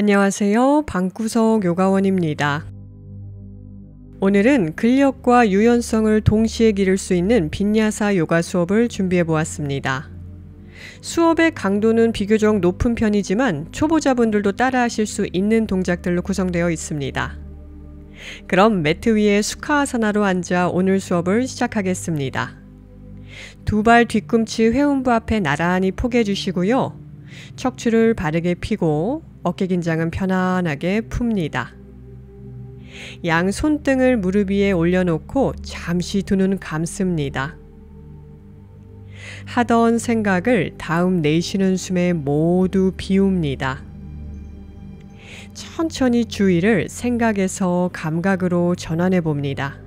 안녕하세요. 방구석 요가원입니다. 오늘은 근력과 유연성을 동시에 기를 수 있는 빈야사 요가 수업을 준비해 보았습니다. 수업의 강도는 비교적 높은 편이지만 초보자분들도 따라 하실 수 있는 동작들로 구성되어 있습니다. 그럼 매트 위에 수카아사나로 앉아 오늘 수업을 시작하겠습니다. 두 발 뒤꿈치 회음부 앞에 나란히 포개 주시고요. 척추를 바르게 펴고 어깨 긴장은 편안하게 풉니다. 양 손등을 무릎 위에 올려놓고 잠시 두 눈 감습니다. 하던 생각을 다음 내쉬는 숨에 모두 비웁니다. 천천히 주의를 생각에서 감각으로 전환해 봅니다.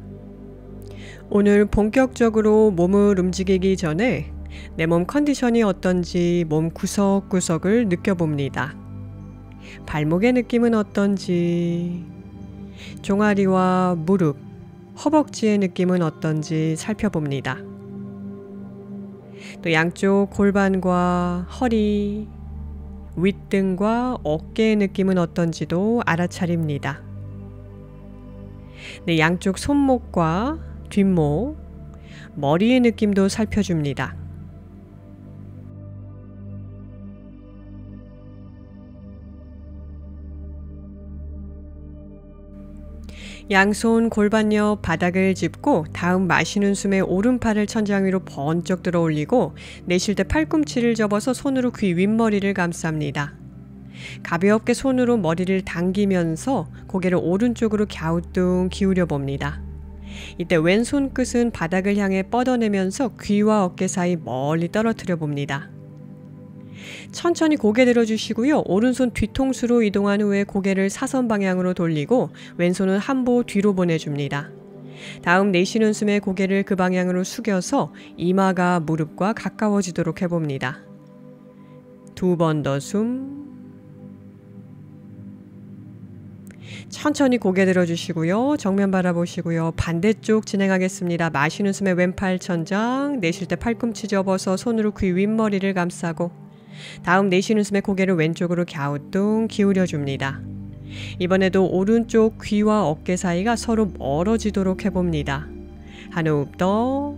오늘 본격적으로 몸을 움직이기 전에 내 몸 컨디션이 어떤지 몸 구석구석을 느껴봅니다. 발목의 느낌은 어떤지, 종아리와 무릎, 허벅지의 느낌은 어떤지 살펴봅니다. 또 양쪽 골반과 허리, 윗등과 어깨의 느낌은 어떤지도 알아차립니다. 네, 양쪽 손목과 뒷목, 머리의 느낌도 살펴줍니다. 양손 골반 옆 바닥을 짚고 다음 마시는 숨에 오른팔을 천장 위로 번쩍 들어 올리고 내쉴 때 팔꿈치를 접어서 손으로 귀 윗머리를 감쌉니다. 가볍게 손으로 머리를 당기면서 고개를 오른쪽으로 갸우뚱 기울여 봅니다. 이때 왼손 끝은 바닥을 향해 뻗어내면서 귀와 어깨 사이 멀리 떨어뜨려 봅니다. 천천히 고개 들어주시고요. 오른손 뒤통수로 이동한 후에 고개를 사선 방향으로 돌리고 왼손은 한보 뒤로 보내줍니다. 다음 내쉬는 숨에 고개를 그 방향으로 숙여서 이마가 무릎과 가까워지도록 해봅니다. 두 번 더 숨. 천천히 고개 들어주시고요. 정면 바라보시고요. 반대쪽 진행하겠습니다. 마시는 숨에 왼팔 천장, 내쉴 때 팔꿈치 접어서 손으로 귀 윗머리를 감싸고 다음 내쉬는 숨에 고개를 왼쪽으로 갸우뚱 기울여줍니다. 이번에도 오른쪽 귀와 어깨 사이가 서로 멀어지도록 해봅니다. 한 호흡 더.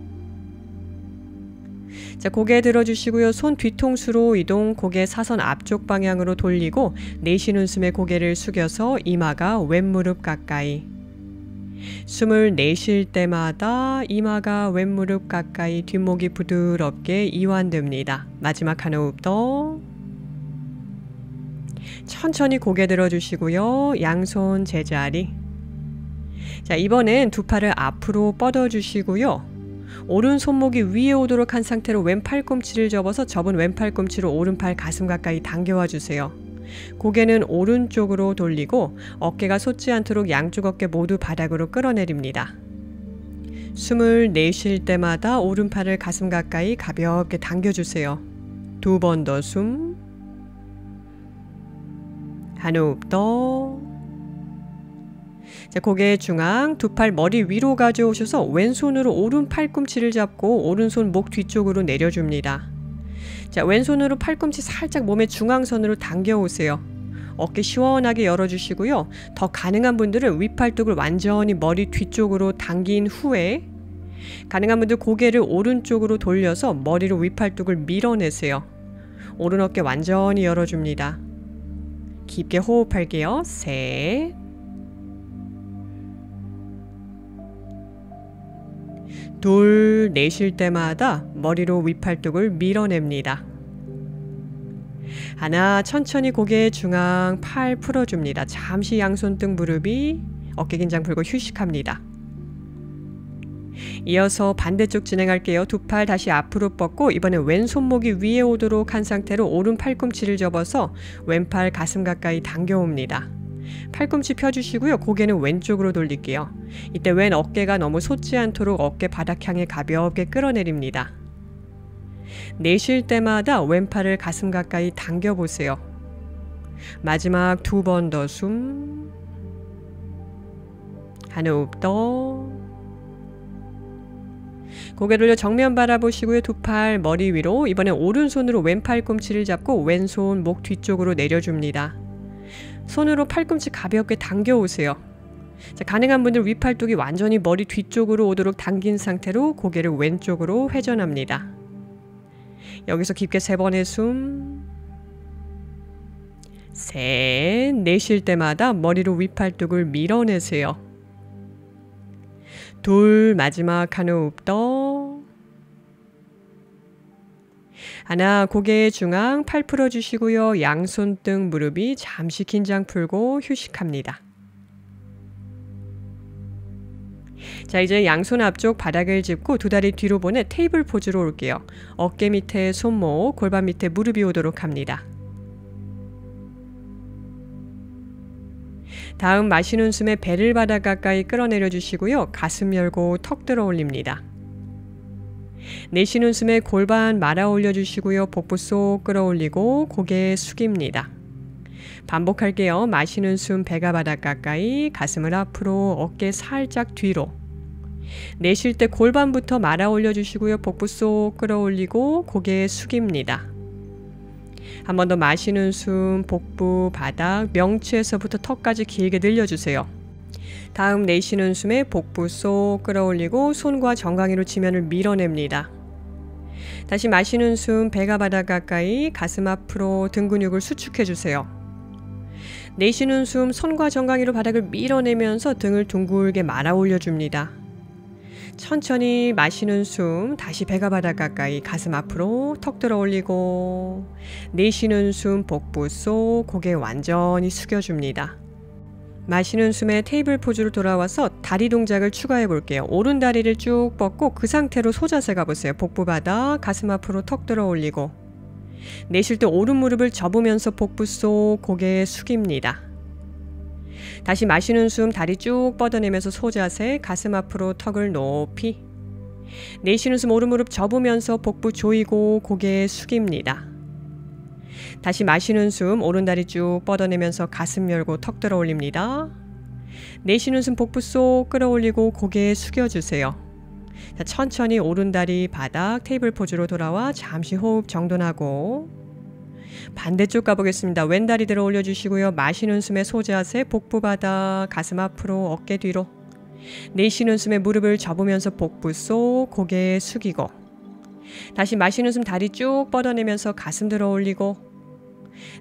자, 고개 들어주시고요. 손 뒤통수로 이동, 고개 사선 앞쪽 방향으로 돌리고 내쉬는 숨에 고개를 숙여서 이마가 왼무릎 가까이. 숨을 내쉴 때마다 이마가 왼무릎 가까이, 뒷목이 부드럽게 이완됩니다. 마지막 한 호흡 더. 천천히 고개 들어주시고요. 양손 제자리. 자, 이번엔 두 팔을 앞으로 뻗어주시고요. 오른 손목이 위에 오도록 한 상태로 왼 팔꿈치를 접어서 접은 왼 팔꿈치로 오른팔 가슴 가까이 당겨와 주세요. 고개는 오른쪽으로 돌리고 어깨가 솟지 않도록 양쪽 어깨 모두 바닥으로 끌어내립니다. 숨을 내쉴 때마다 오른팔을 가슴 가까이 가볍게 당겨주세요. 두 번 더 숨. 한 호흡 더. 자, 고개 중앙, 두 팔 머리 위로 가져오셔서 왼손으로 오른 팔꿈치를 잡고 오른손 목 뒤쪽으로 내려줍니다. 자, 왼손으로 팔꿈치 살짝 몸의 중앙선으로 당겨오세요. 어깨 시원하게 열어주시고요. 더 가능한 분들은 윗팔뚝을 완전히 머리 뒤쪽으로 당긴 후에 가능한 분들 고개를 오른쪽으로 돌려서 머리로 윗팔뚝을 밀어내세요. 오른 어깨 완전히 열어줍니다. 깊게 호흡할게요. 셋. 둘, 내쉴 때마다 머리로 윗팔뚝을 밀어냅니다. 하나, 천천히 고개 중앙, 팔 풀어줍니다. 잠시 양손등 무릎이 어깨 긴장 풀고 휴식합니다. 이어서 반대쪽 진행할게요. 두 팔 다시 앞으로 뻗고 이번에 왼손목이 위에 오도록 한 상태로 오른 팔꿈치를 접어서 왼팔 가슴 가까이 당겨옵니다. 팔꿈치 펴주시고요. 고개는 왼쪽으로 돌릴게요. 이때 왼 어깨가 너무 솟지 않도록 어깨 바닥 향해 가볍게 끌어내립니다. 내쉴 때마다 왼팔을 가슴 가까이 당겨보세요. 마지막 두 번 더 숨. 한 호흡 더. 고개 돌려 정면 바라보시고요. 두 팔 머리 위로. 이번엔 오른손으로 왼팔 꿈치를 잡고 왼손 목 뒤쪽으로 내려줍니다. 손으로 팔꿈치 가볍게 당겨 오세요. 자, 가능한 분들 윗팔뚝이 완전히 머리 뒤쪽으로 오도록 당긴 상태로 고개를 왼쪽으로 회전합니다. 여기서 깊게 3번의 숨. 셋. 내쉴 때마다 머리로 윗팔뚝을 밀어내세요. 둘. 마지막 한 호흡 더. 하나. 고개 중앙 팔 풀어주시고요. 양손등 무릎이 잠시 긴장 풀고 휴식합니다. 자, 이제 양손 앞쪽 바닥을 짚고 두 다리 뒤로 보내 테이블 포즈로 올게요. 어깨 밑에 손목, 골반 밑에 무릎이 오도록 합니다. 다음 마시는 숨에 배를 바닥 가까이 끌어내려 주시고요. 가슴 열고 턱 들어 올립니다. 내쉬는 숨에 골반 말아 올려 주시고요. 복부 쏙 끌어올리고 고개 숙입니다. 반복할게요. 마시는 숨 배가 바닥 가까이, 가슴을 앞으로, 어깨 살짝 뒤로. 내쉴 때 골반부터 말아 올려 주시고요. 복부 쏙 끌어올리고 고개 숙입니다. 한 번 더 마시는 숨, 복부, 바닥, 명치에서부터 턱까지 길게 늘려주세요. 다음 내쉬는 숨에 복부 쏙 끌어올리고 손과 정강이로 지면을 밀어냅니다. 다시 마시는 숨, 배가 바닥 가까이, 가슴 앞으로 등 근육을 수축해주세요. 내쉬는 숨, 손과 정강이로 바닥을 밀어내면서 등을 둥글게 말아 올려줍니다. 천천히 마시는 숨, 다시 배가 바닥 가까이, 가슴 앞으로 턱 들어 올리고, 내쉬는 숨, 복부 속, 고개 완전히 숙여줍니다. 마시는 숨에 테이블 포즈로 돌아와서 다리 동작을 추가해 볼게요. 오른 다리를 쭉 뻗고 그 상태로 소자세 가보세요. 복부 바닥, 가슴 앞으로 턱 들어 올리고, 내쉴 때 오른 무릎을 접으면서 복부 속, 고개 숙입니다. 다시 마시는 숨, 다리 쭉 뻗어내면서 소자세, 가슴 앞으로 턱을 높이. 내쉬는 숨, 오른 무릎 접으면서 복부 조이고 고개 숙입니다. 다시 마시는 숨, 오른 다리 쭉 뻗어내면서 가슴 열고 턱 들어 올립니다. 내쉬는 숨, 복부 쏙 끌어올리고 고개 숙여주세요. 자, 천천히 오른 다리 바닥 테이블 포즈로 돌아와 잠시 호흡 정돈하고, 반대쪽 가보겠습니다. 왼다리 들어 올려주시고요. 마시는 숨에 소자세, 복부 바닥, 가슴 앞으로, 어깨 뒤로. 내쉬는 숨에 무릎을 접으면서 복부 속, 고개 숙이고. 다시 마시는 숨, 다리 쭉 뻗어내면서 가슴 들어 올리고.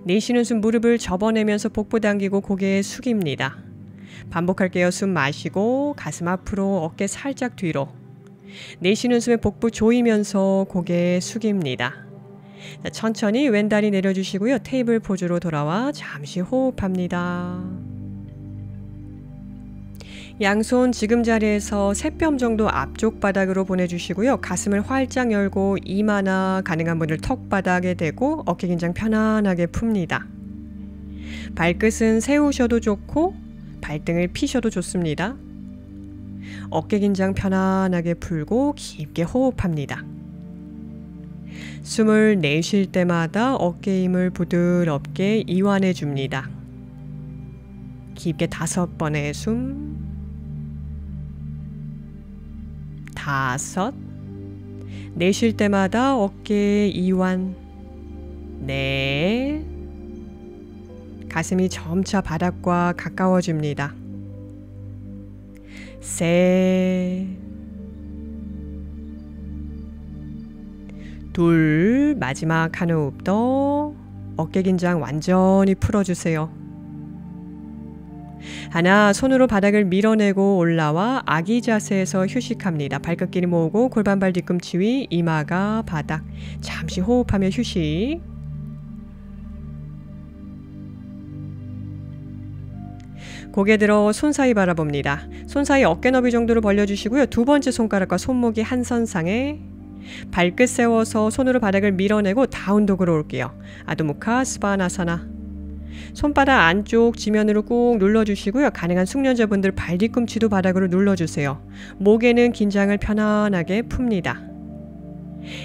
내쉬는 숨, 무릎을 접어내면서 복부 당기고 고개 숙입니다. 반복할게요. 숨 마시고 가슴 앞으로, 어깨 살짝 뒤로. 내쉬는 숨에 복부 조이면서 고개 숙입니다. 자, 천천히 왼다리 내려주시고요. 테이블 포즈로 돌아와 잠시 호흡합니다. 양손 지금 자리에서 3뼘 정도 앞쪽 바닥으로 보내주시고요. 가슴을 활짝 열고 이마나 가능한 분들 턱 바닥에 대고 어깨 긴장 편안하게 풉니다. 발끝은 세우셔도 좋고 발등을 피셔도 좋습니다. 어깨 긴장 편안하게 풀고 깊게 호흡합니다. 숨을 내쉴 때마다 어깨 힘을 부드럽게 이완해 줍니다. 깊게 5번의 숨. 5. 내쉴 때마다 어깨 이완. 4. 가슴이 점차 바닥과 가까워집니다. 3. 2. 마지막 한 호흡 더. 어깨 긴장 완전히 풀어주세요. 하나. 손으로 바닥을 밀어내고 올라와 아기 자세에서 휴식합니다. 발끝 길이 모으고 골반발 뒤꿈치 위, 이마가 바닥. 잠시 호흡하며 휴식. 고개 들어 손 사이 바라봅니다. 손 사이 어깨 너비 정도로 벌려주시고요. 두 번째 손가락과 손목이 한 선상에. 발끝 세워서 손으로 바닥을 밀어내고 다운독으로 올게요. 아도무카 스바나사나. 손바닥 안쪽 지면으로 꾹 눌러주시고요. 가능한 숙련자분들 발 뒤꿈치도 바닥으로 눌러주세요. 목에는 긴장을 편안하게 풉니다.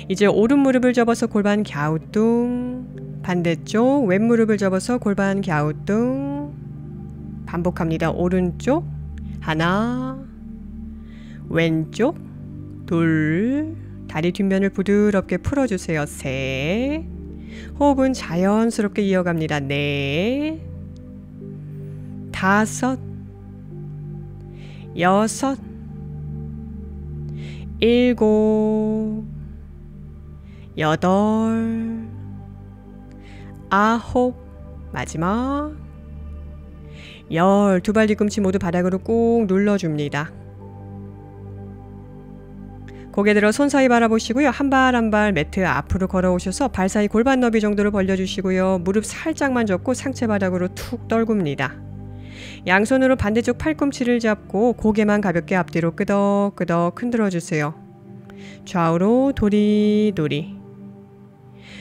이제 오른 무릎을 접어서 골반 갸우뚱. 반대쪽 왼 무릎을 접어서 골반 갸우뚱. 반복합니다. 오른쪽 하나, 왼쪽 둘. 다리 뒷면을 부드럽게 풀어주세요. 3. 호흡은 자연스럽게 이어갑니다. 4. 5, 6, 7, 8, 9, 마지막 10, 두 발 뒤꿈치 모두 바닥으로 꾹 눌러줍니다. 고개 들어 손 사이 바라보시고요. 한 발 한 발 매트 앞으로 걸어오셔서 발 사이 골반 너비 정도를 벌려주시고요. 무릎 살짝만 접고 상체 바닥으로 툭 떨굽니다. 양손으로 반대쪽 팔꿈치를 잡고 고개만 가볍게 앞뒤로 끄덕끄덕 흔들어주세요. 좌우로 도리도리.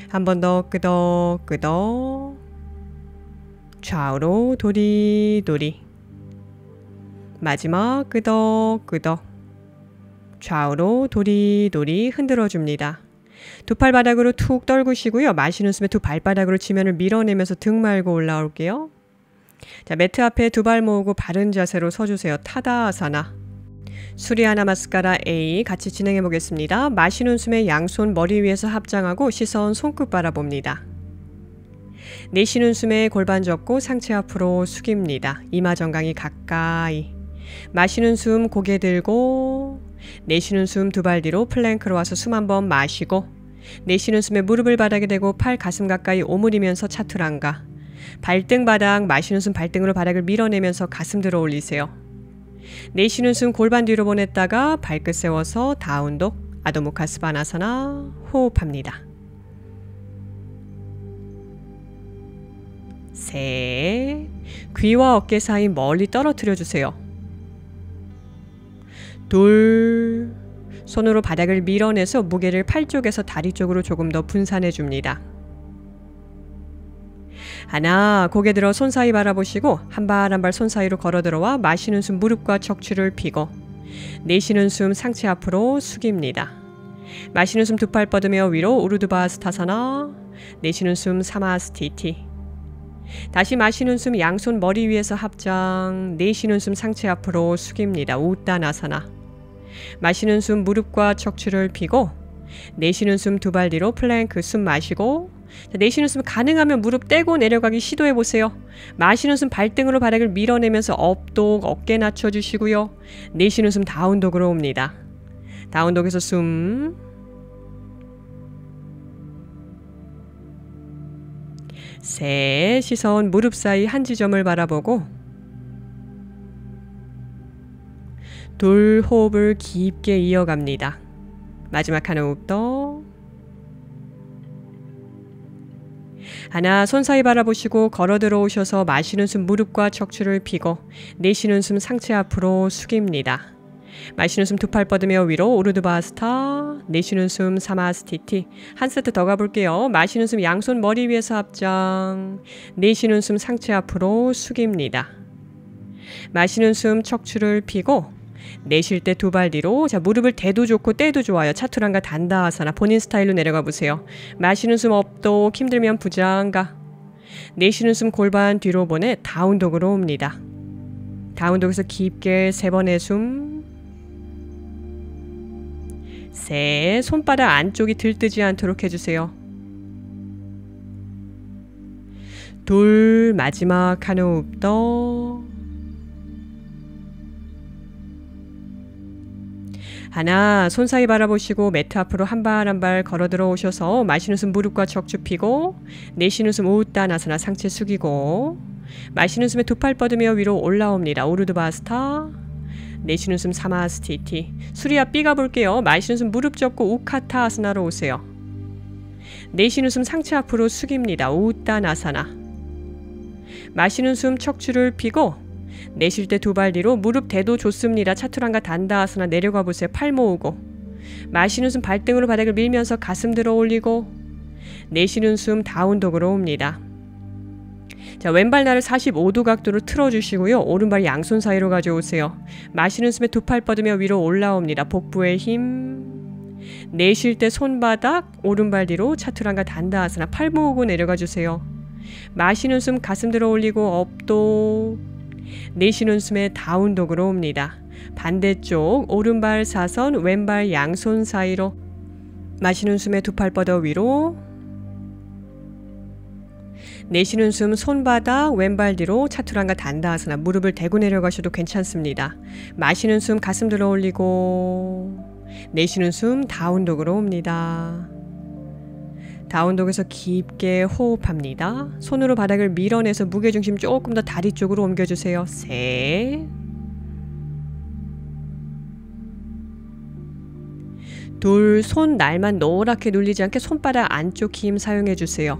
한 번 더 끄덕끄덕. 좌우로 도리도리. 마지막 끄덕끄덕. 좌우로 도리도리 흔들어줍니다. 두 팔 바닥으로 툭 떨구시고요. 마시는 숨에 두 발바닥으로 지면을 밀어내면서 등 말고 올라올게요. 자, 매트 앞에 두 발 모으고 바른 자세로 서주세요. 타다아사나. 수리아 나마스카라 A 같이 진행해 보겠습니다. 마시는 숨에 양손 머리 위에서 합장하고 시선 손끝 바라봅니다. 내쉬는 숨에 골반 접고 상체 앞으로 숙입니다. 이마 정강이 가까이. 마시는 숨 고개 들고, 내쉬는 숨 두 발 뒤로 플랭크로 와서 숨 한번 마시고, 내쉬는 숨에 무릎을 바닥에 대고 팔 가슴 가까이 오므리면서 차투랑가. 발등 바닥, 마시는 숨 발등으로 바닥을 밀어내면서 가슴 들어 올리세요. 내쉬는 숨 골반 뒤로 보냈다가 발끝 세워서 다운독, 아도무카스바나사나 호흡합니다. 셋, 귀와 어깨 사이 멀리 떨어뜨려 주세요. 둘, 손으로 바닥을 밀어내서 무게를 팔 쪽에서 다리 쪽으로 조금 더 분산해 줍니다. 하나, 고개 들어 손 사이 바라보시고 한 발 한 발 손 사이로 걸어 들어와 마시는 숨 무릎과 척추를 펴고, 내쉬는 숨 상체 앞으로 숙입니다. 마시는 숨 두 팔 뻗으며 위로 우르드바스타사나, 내쉬는 숨 사마스티티. 다시 마시는 숨 양손 머리 위에서 합장, 내쉬는 숨 상체 앞으로 숙입니다. 우따나사나. 마시는 숨 무릎과 척추를 펴고, 내쉬는 숨 두 발 뒤로 플랭크 숨 마시고, 내쉬는 숨 가능하면 무릎 떼고 내려가기 시도해 보세요. 마시는 숨 발등으로 바닥을 밀어내면서 업독 어깨 낮춰주시고요. 내쉬는 숨 다운독으로 옵니다. 다운독에서 숨. 셋, 시선 무릎 사이 한 지점을 바라보고, 둘, 호흡을 깊게 이어갑니다. 마지막 한 호흡 더. 하나, 손 사이 바라보시고 걸어 들어오셔서 마시는 숨 무릎과 척추를 펴고, 내쉬는 숨 상체 앞으로 숙입니다. 마시는 숨 두 팔 뻗으며 위로 우르드바스타, 내쉬는 숨 사마스티티. 한 세트 더 가볼게요. 마시는 숨 양손 머리 위에서 합장, 내쉬는 숨 상체 앞으로 숙입니다. 마시는 숨 척추를 펴고, 내쉴 때 두 발 뒤로. 자, 무릎을 대도 좋고 떼도 좋아요. 차투랑가 단다아사나 본인 스타일로 내려가 보세요. 마시는 숨 업독, 힘들면 부장가. 내쉬는 숨 골반 뒤로 보내 다운독으로 옵니다. 다운독에서 깊게 세 번의 숨. 셋, 손바닥 안쪽이 들뜨지 않도록 해주세요. 둘, 마지막 한 호흡 더. 하나, 손 사이 바라보시고 매트 앞으로 한 발 한 발 걸어 들어오셔서 마시는 숨 무릎과 척추 펴고, 내쉬는 숨 우따나사나 상체 숙이고, 마시는 숨에 두 팔 뻗으며 위로 올라옵니다. 우르드바스타, 내쉬는 숨 사마스티티. 수리아 B 가볼게요. 마시는 숨 무릎 접고 우카타아스나로 오세요. 내쉬는 숨 상체 앞으로 숙입니다. 우따나사나. 마시는 숨 척추를 펴고, 내쉴 때 두 발 뒤로 무릎 대도 좋습니다. 차투랑가 단다아스나 내려가 보세요. 팔 모으고, 마시는 숨 발등으로 바닥을 밀면서 가슴 들어 올리고, 내쉬는 숨 다운독으로 옵니다. 자, 왼발 날을 45도 각도로 틀어주시고요. 오른발 양손 사이로 가져오세요. 마시는 숨에 두 팔 뻗으며 위로 올라옵니다. 복부에 힘. 내쉴 때 손바닥 오른발 뒤로 차투랑가 단다아스나 팔 모으고 내려가 주세요. 마시는 숨 가슴 들어 올리고 업도. 내쉬는 숨에 다운독으로 옵니다. 반대쪽 오른발 사선 왼발 양손 사이로. 마시는 숨에 두 팔 뻗어 위로. 내쉬는 숨 손바닥 왼발 뒤로 차투랑가 단다하사나 무릎을 대고 내려가셔도 괜찮습니다. 마시는 숨 가슴 들어 올리고 내쉬는 숨 다운독으로 옵니다. 다운독에서 깊게 호흡합니다. 손으로 바닥을 밀어내서 무게중심 조금 더 다리 쪽으로 옮겨주세요. 셋, 둘, 손 날만 노랗게 눌리지 않게 손바닥 안쪽 힘 사용해주세요.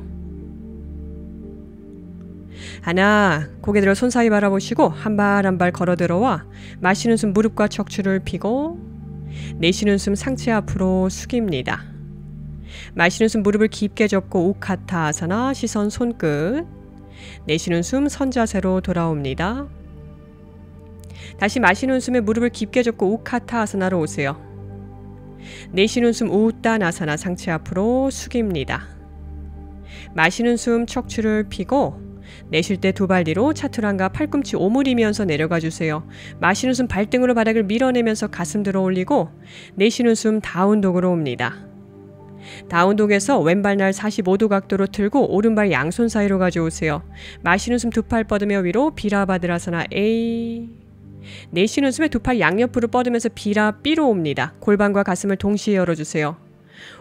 하나, 고개 들어 손 사이 바라보시고 한 발 한 발 걸어 들어와 마시는 숨 무릎과 척추를 펴고 내쉬는 숨 상체 앞으로 숙입니다. 마시는 숨 무릎을 깊게 접고 우카타아사나 시선 손끝, 내쉬는 숨 선자세로 돌아옵니다. 다시 마시는 숨에 무릎을 깊게 접고 우카타아사나로 오세요. 내쉬는 숨 우따나사나 상체 앞으로 숙입니다. 마시는 숨 척추를 펴고 내쉴 때 두 발 뒤로 차투랑가 팔꿈치 오므리면서 내려가 주세요. 마시는 숨 발등으로 바닥을 밀어내면서 가슴 들어 올리고 내쉬는 숨 다운독으로 옵니다. 다운독에서 왼발 날 45도 각도로 틀고 오른발 양손 사이로 가져오세요. 마시는 숨 두 팔 뻗으며 위로 비라바드라사나 A. 내쉬는 숨에 두 팔 양옆으로 뻗으면서 비라 B로 옵니다. 골반과 가슴을 동시에 열어주세요.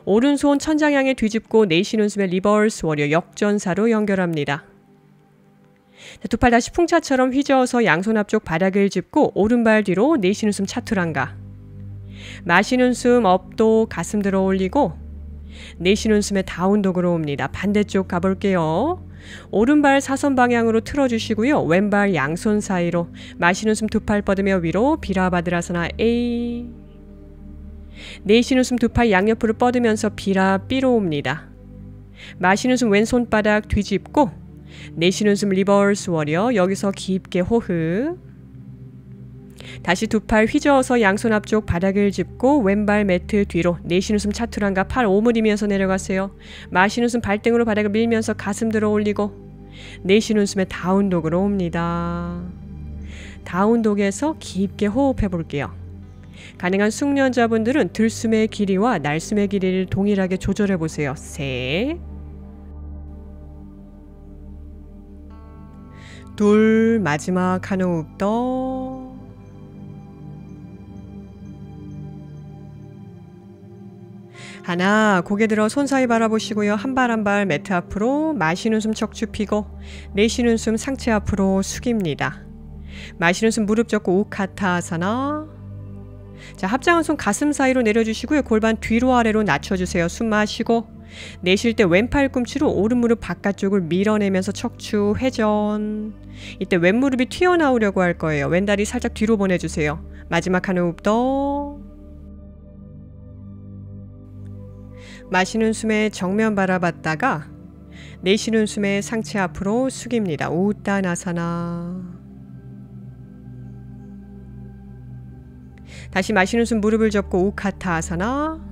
오른손 천장향에 뒤집고 내쉬는 숨에 리버스 워리어 역전사로 연결합니다. 두 팔 다시 풍차처럼 휘저어서 양손 앞쪽 바닥을 짚고 오른발 뒤로 내쉬는 숨 차투랑가. 마시는 숨 업도 가슴 들어 올리고 내쉬는 숨에 다운독으로 옵니다. 반대쪽 가볼게요. 오른발 사선 방향으로 틀어주시고요. 왼발 양손 사이로 마시는 숨 두 팔 뻗으며 위로 비라바드라사나 A. 내쉬는 숨 두 팔 양옆으로 뻗으면서 비라 B로 옵니다. 마시는 숨 왼손바닥 뒤집고 내쉬는 숨 리버스 워리어 여기서 깊게 호흡. 다시 두 팔 휘저어서 양손 앞쪽 바닥을 짚고 왼발 매트 뒤로 내쉬는 숨 차투랑가 팔 오므리면서 내려가세요. 마시는 숨 발등으로 바닥을 밀면서 가슴 들어 올리고 내쉬는 숨에 다운독으로 옵니다. 다운독에서 깊게 호흡해 볼게요. 가능한 숙련자분들은 들숨의 길이와 날숨의 길이를 동일하게 조절해 보세요. 셋, 둘, 마지막 한 호흡 더. 하나, 고개 들어 손 사이 바라보시고요. 한 발 한 발 매트 앞으로 마시는 숨 척추 펴고 내쉬는 숨 상체 앞으로 숙입니다. 마시는 숨 무릎 접고 우카타아사나. 자, 합장한 손 가슴 사이로 내려주시고요. 골반 뒤로 아래로 낮춰주세요. 숨 마시고 내쉴 때 왼팔 꿈치로 오른 무릎 바깥쪽을 밀어내면서 척추 회전. 이때 왼 무릎이 튀어나오려고 할 거예요. 왼다리 살짝 뒤로 보내주세요. 마지막 한 호흡 더. 마시는 숨에 정면 바라봤다가 내쉬는 숨에 상체 앞으로 숙입니다. 우따나사나. 다시 마시는 숨 무릎을 접고 우카타아사나.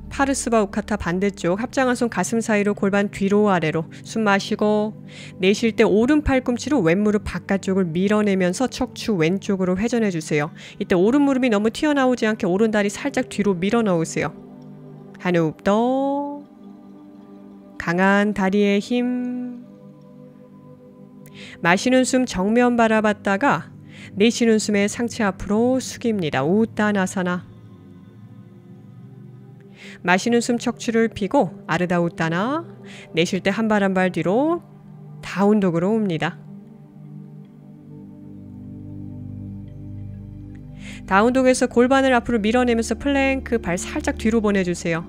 파르스바 우카타 반대쪽 합장한 손 가슴 사이로 골반 뒤로 아래로 숨 마시고 내쉴 때 오른 팔꿈치로 왼 무릎 바깥쪽을 밀어내면서 척추 왼쪽으로 회전해 주세요. 이때 오른 무릎이 너무 튀어나오지 않게 오른 다리 살짝 뒤로 밀어 넣으세요. 한 호흡 더. 강한 다리의 힘. 마시는 숨 정면 바라봤다가 내쉬는 숨에 상체 앞으로 숙입니다. 우따나사나. 마시는 숨 척추를 펴고 아르다 우따나. 내쉴 때 한 발 한 발 뒤로 다운독으로 옵니다. 다운독에서 골반을 앞으로 밀어내면서 플랭크 발 살짝 뒤로 보내주세요.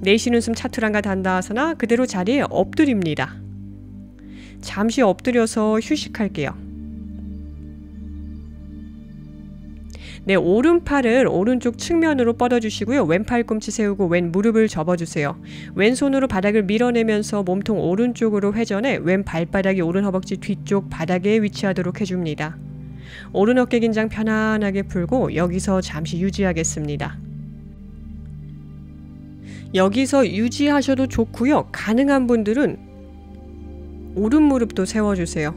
내쉬는 숨 차투랑가 단다하사나 그대로 자리에 엎드립니다. 잠시 엎드려서 휴식할게요. 네, 오른팔을 오른쪽 측면으로 뻗어주시고요. 왼팔 꿈치 세우고 왼 무릎을 접어주세요. 왼손으로 바닥을 밀어내면서 몸통 오른쪽으로 회전해 왼 발바닥이 오른 허벅지 뒤쪽 바닥에 위치하도록 해줍니다. 오른 어깨 긴장 편안하게 풀고 여기서 잠시 유지하겠습니다. 여기서 유지하셔도 좋고요. 가능한 분들은 오른 무릎도 세워주세요.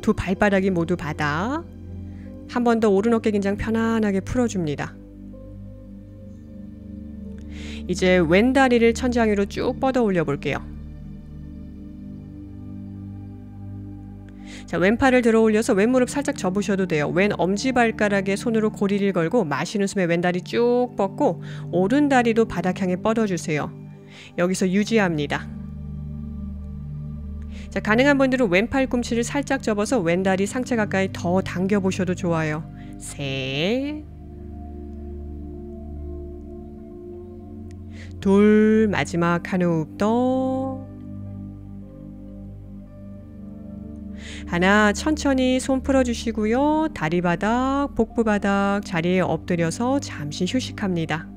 두 발바닥이 모두 바닥. 한 번 더 오른 어깨 긴장 편안하게 풀어줍니다. 이제 왼 다리를 천장 위로 쭉 뻗어 올려 볼게요. 자, 왼팔을 들어 올려서 왼무릎 살짝 접으셔도 돼요. 왼 엄지발가락에 손으로 고리를 걸고 마시는 숨에 왼다리 쭉 뻗고 오른다리도 바닥 향해 뻗어주세요. 여기서 유지합니다. 자, 가능한 분들은 왼팔 꿈치를 살짝 접어서 왼다리 상체 가까이 더 당겨보셔도 좋아요. 셋, 둘, 마지막 한 호흡 더. 하나, 천천히 손 풀어주시고요. 다리 바닥, 복부 바닥 자리에 엎드려서 잠시 휴식합니다.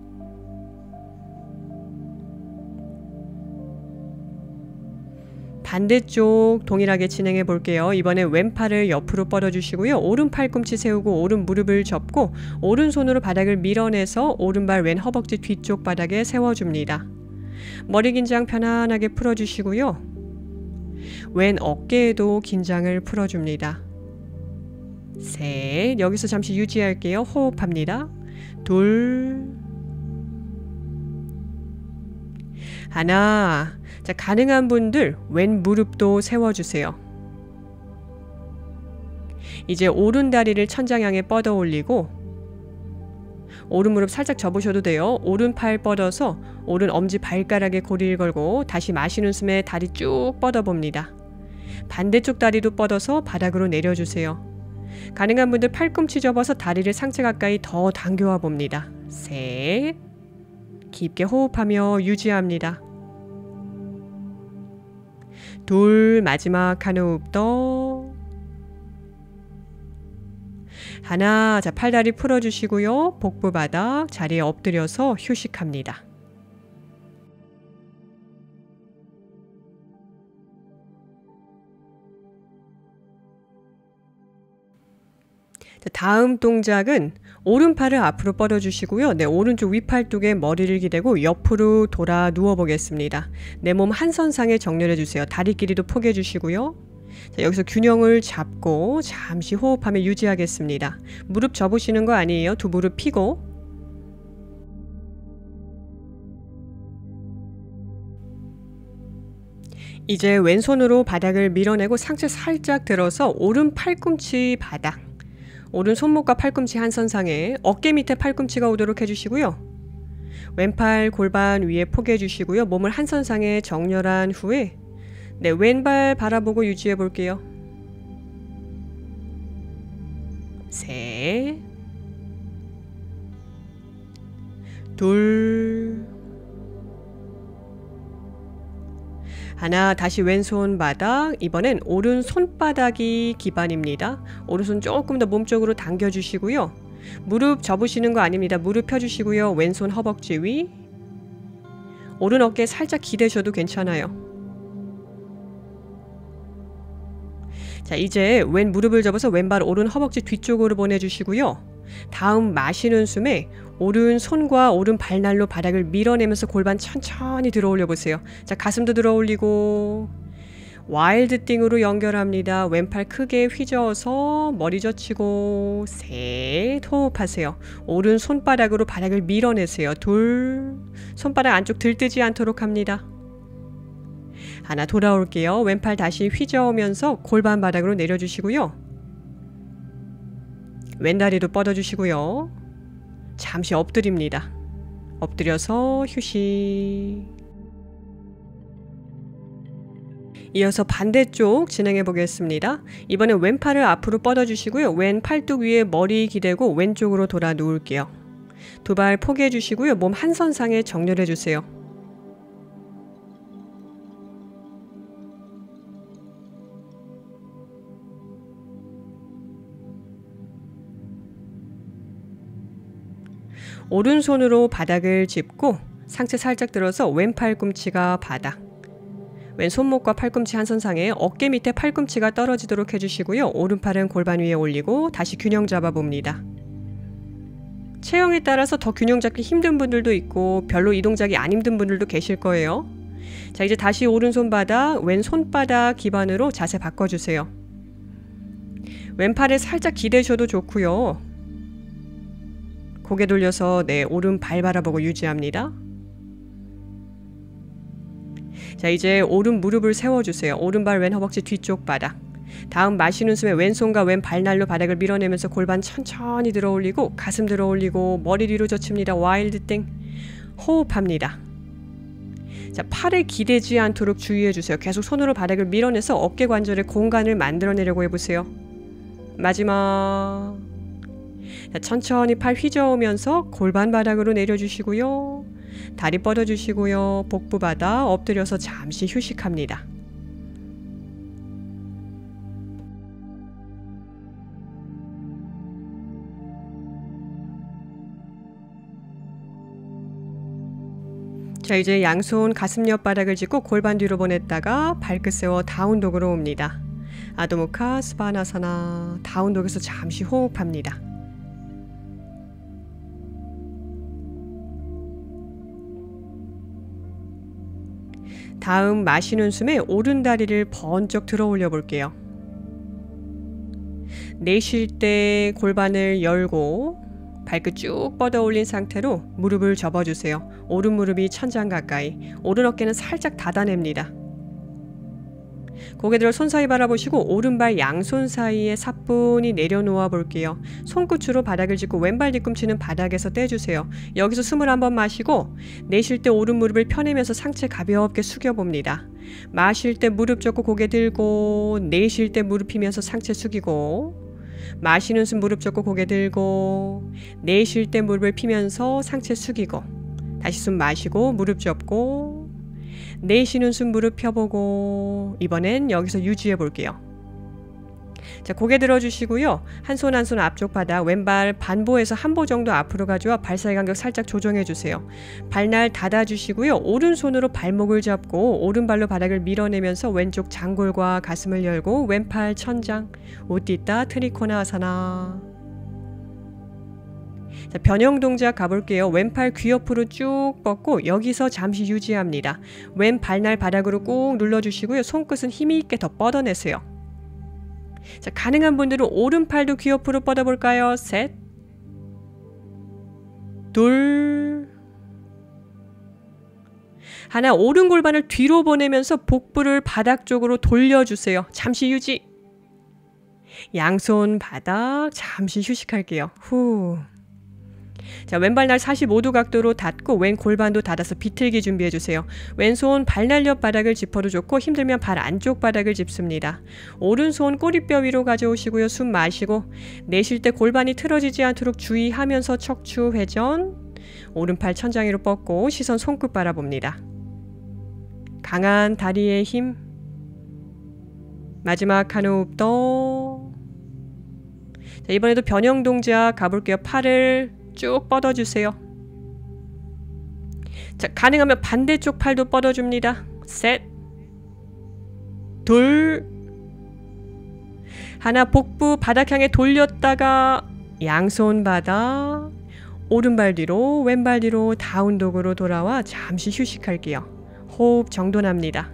반대쪽 동일하게 진행해 볼게요. 이번에 왼팔을 옆으로 뻗어주시고요. 오른 팔꿈치 세우고 오른 무릎을 접고 오른손으로 바닥을 밀어내서 오른발 왼 허벅지 뒤쪽 바닥에 세워줍니다. 머리 긴장 편안하게 풀어주시고요. 왼 어깨에도 긴장을 풀어줍니다. 셋, 여기서 잠시 유지할게요. 호흡합니다. 둘, 하나. 자, 가능한 분들 왼 무릎도 세워주세요. 이제 오른 다리를 천장 향해 뻗어 올리고 오른 무릎 살짝 접으셔도 돼요. 오른 팔 뻗어서 오른 엄지 발가락에 고리를 걸고 다시 마시는 숨에 다리 쭉 뻗어 봅니다. 반대쪽 다리도 뻗어서 바닥으로 내려주세요. 가능한 분들 팔꿈치 접어서 다리를 상체 가까이 더 당겨와 봅니다. 셋, 깊게 호흡하며 유지합니다. 둘, 마지막 한 호흡 더. 하나, 자, 팔다리 풀어주시고요. 복부 바닥 자리에 엎드려서 휴식합니다. 자, 다음 동작은 오른팔을 앞으로 뻗어주시고요. 네, 오른쪽 윗팔뚝에 머리를 기대고 옆으로 돌아 누워보겠습니다. 내 몸 한선상에 정렬해주세요. 다리 길이도 포개주시고요. 자, 여기서 균형을 잡고 잠시 호흡하며 유지하겠습니다. 무릎 접으시는 거 아니에요. 두 무릎 펴고. 이제 왼손으로 바닥을 밀어내고 상체 살짝 들어서 오른 팔꿈치 바닥, 오른 손목과 팔꿈치 한선상에 어깨 밑에 팔꿈치가 오도록 해주시고요. 왼팔 골반 위에 포개해 주시고요. 몸을 한선상에 정렬한 후에 네, 왼발 바라보고 유지해 볼게요. 셋, 둘, 하나. 다시 왼손 바닥. 이번엔 오른 손바닥이 기반입니다. 오른손 조금 더 몸쪽으로 당겨주시고요. 무릎 접으시는 거 아닙니다. 무릎 펴주시고요. 왼손 허벅지 위. 오른 어깨 살짝 기대셔도 괜찮아요. 자, 이제 왼 무릎을 접어서 왼발 오른 허벅지 뒤쪽으로 보내주시고요. 다음 마시는 숨에 오른 손과 오른 발날로 바닥을 밀어내면서 골반 천천히 들어 올려 보세요. 자, 가슴도 들어 올리고 와일드 띵으로 연결합니다. 왼팔 크게 휘저어서 머리 젖히고 셋, 호흡하세요. 오른 손바닥으로 바닥을 밀어내세요. 둘, 손바닥 안쪽 들뜨지 않도록 합니다. 하나. 돌아올게요. 왼팔 다시 휘저으면서 골반 바닥으로 내려주시고요. 왼다리도 뻗어주시고요. 잠시 엎드립니다. 엎드려서 휴식. 이어서 반대쪽 진행해 보겠습니다. 이번엔 왼팔을 앞으로 뻗어주시고요. 왼 팔뚝 위에 머리 기대고 왼쪽으로 돌아 누울게요. 두 발 포개해 주시고요. 몸 한선상에 정렬해 주세요. 오른손으로 바닥을 짚고 상체 살짝 들어서 왼 팔꿈치가 바닥, 왼 손목과 팔꿈치 한선상에 어깨 밑에 팔꿈치가 떨어지도록 해주시고요. 오른팔은 골반 위에 올리고 다시 균형 잡아봅니다. 체형에 따라서 더 균형 잡기 힘든 분들도 있고 별로 이 동작이 안 힘든 분들도 계실 거예요. 자, 이제 다시 오른손 바닥, 왼 손바닥 기반으로 자세 바꿔주세요. 왼팔에 살짝 기대셔도 좋고요. 고개 돌려서 네, 오른 발 바라보고 유지합니다. 자, 이제 오른 무릎을 세워주세요. 오른발 왼 허벅지 뒤쪽 바닥. 다음 마시는 숨에 왼손과 왼 발날로 바닥을 밀어내면서 골반 천천히 들어 올리고 가슴 들어 올리고 머리 뒤로 젖힙니다. 와일드 땡. 호흡합니다. 자, 팔에 기대지 않도록 주의해주세요. 계속 손으로 바닥을 밀어내서 어깨 관절에 공간을 만들어내려고 해보세요. 마지막. 자, 천천히 팔 휘저으면서 골반 바닥으로 내려주시고요. 다리 뻗어주시고요. 복부 바닥 엎드려서 잠시 휴식합니다. 자, 이제 양손 가슴 옆 바닥을 짚고 골반 뒤로 보냈다가 발끝 세워 다운독으로 옵니다. 아도무카 스바나사나. 다운독에서 잠시 호흡합니다. 다음 마시는 숨에 오른 다리를 번쩍 들어 올려 볼게요. 내쉴 때 골반을 열고 발끝 쭉 뻗어 올린 상태로 무릎을 접어주세요. 오른 무릎이 천장 가까이, 오른 어깨는 살짝 닫아냅니다. 고개 들어 손 사이 바라보시고 오른발 양손 사이에 사뿐히 내려놓아 볼게요. 손끝으로 바닥을 짚고 왼발 뒤꿈치는 바닥에서 떼주세요. 여기서 숨을 한번 마시고 내쉴 때 오른 무릎을 펴내면서 상체 가볍게 숙여봅니다. 마실 때 무릎 접고 고개 들고, 내쉴 때 무릎 펴면서 상체 숙이고, 마시는 숨 무릎 접고 고개 들고, 내쉴 때 무릎을 펴면서 상체 숙이고, 다시 숨 마시고 무릎 접고, 내쉬는 숨 무릎 펴보고, 이번엔 여기서 유지해 볼게요. 자, 고개 들어주시고요. 한 손 한 손 앞쪽 바닥, 왼발 반보에서 한 보 정도 앞으로 가져와 발 사이 간격 살짝 조정해 주세요. 발날 닫아주시고요. 오른손으로 발목을 잡고 오른발로 바닥을 밀어내면서 왼쪽 장골과 가슴을 열고 왼팔 천장, 우띠따 트리코나 아사나. 자, 변형 동작 가볼게요. 왼팔 귀 옆으로 쭉 뻗고 여기서 잠시 유지합니다. 왼 발날 바닥으로 꾹 눌러주시고요. 손끝은 힘있게 더 뻗어내세요. 자, 가능한 분들은 오른팔도 귀 옆으로 뻗어볼까요? 셋, 둘, 하나. 오른 골반을 뒤로 보내면서 복부를 바닥 쪽으로 돌려주세요. 잠시 유지. 양손 바닥 잠시 휴식할게요. 후. 자, 왼발 날 45도 각도로 닫고 왼 골반도 닫아서 비틀기 준비해주세요. 왼손 발날 옆 바닥을 짚어도 좋고 힘들면 발 안쪽 바닥을 짚습니다. 오른손 꼬리뼈 위로 가져오시고요. 숨 마시고 내쉴 때 골반이 틀어지지 않도록 주의하면서 척추 회전, 오른팔 천장 위로 뻗고 시선 손끝 바라봅니다. 강한 다리의 힘. 마지막 한 호흡 더. 자, 이번에도 변형 동작 가볼게요. 팔을 쭉 뻗어주세요. 자, 가능하면 반대쪽 팔도 뻗어줍니다. 셋, 둘, 하나. 복부 바닥 향해 돌렸다가 양손 바닥, 오른발 뒤로 왼발 뒤로 다운독으로 돌아와 잠시 휴식할게요. 호흡 정돈합니다.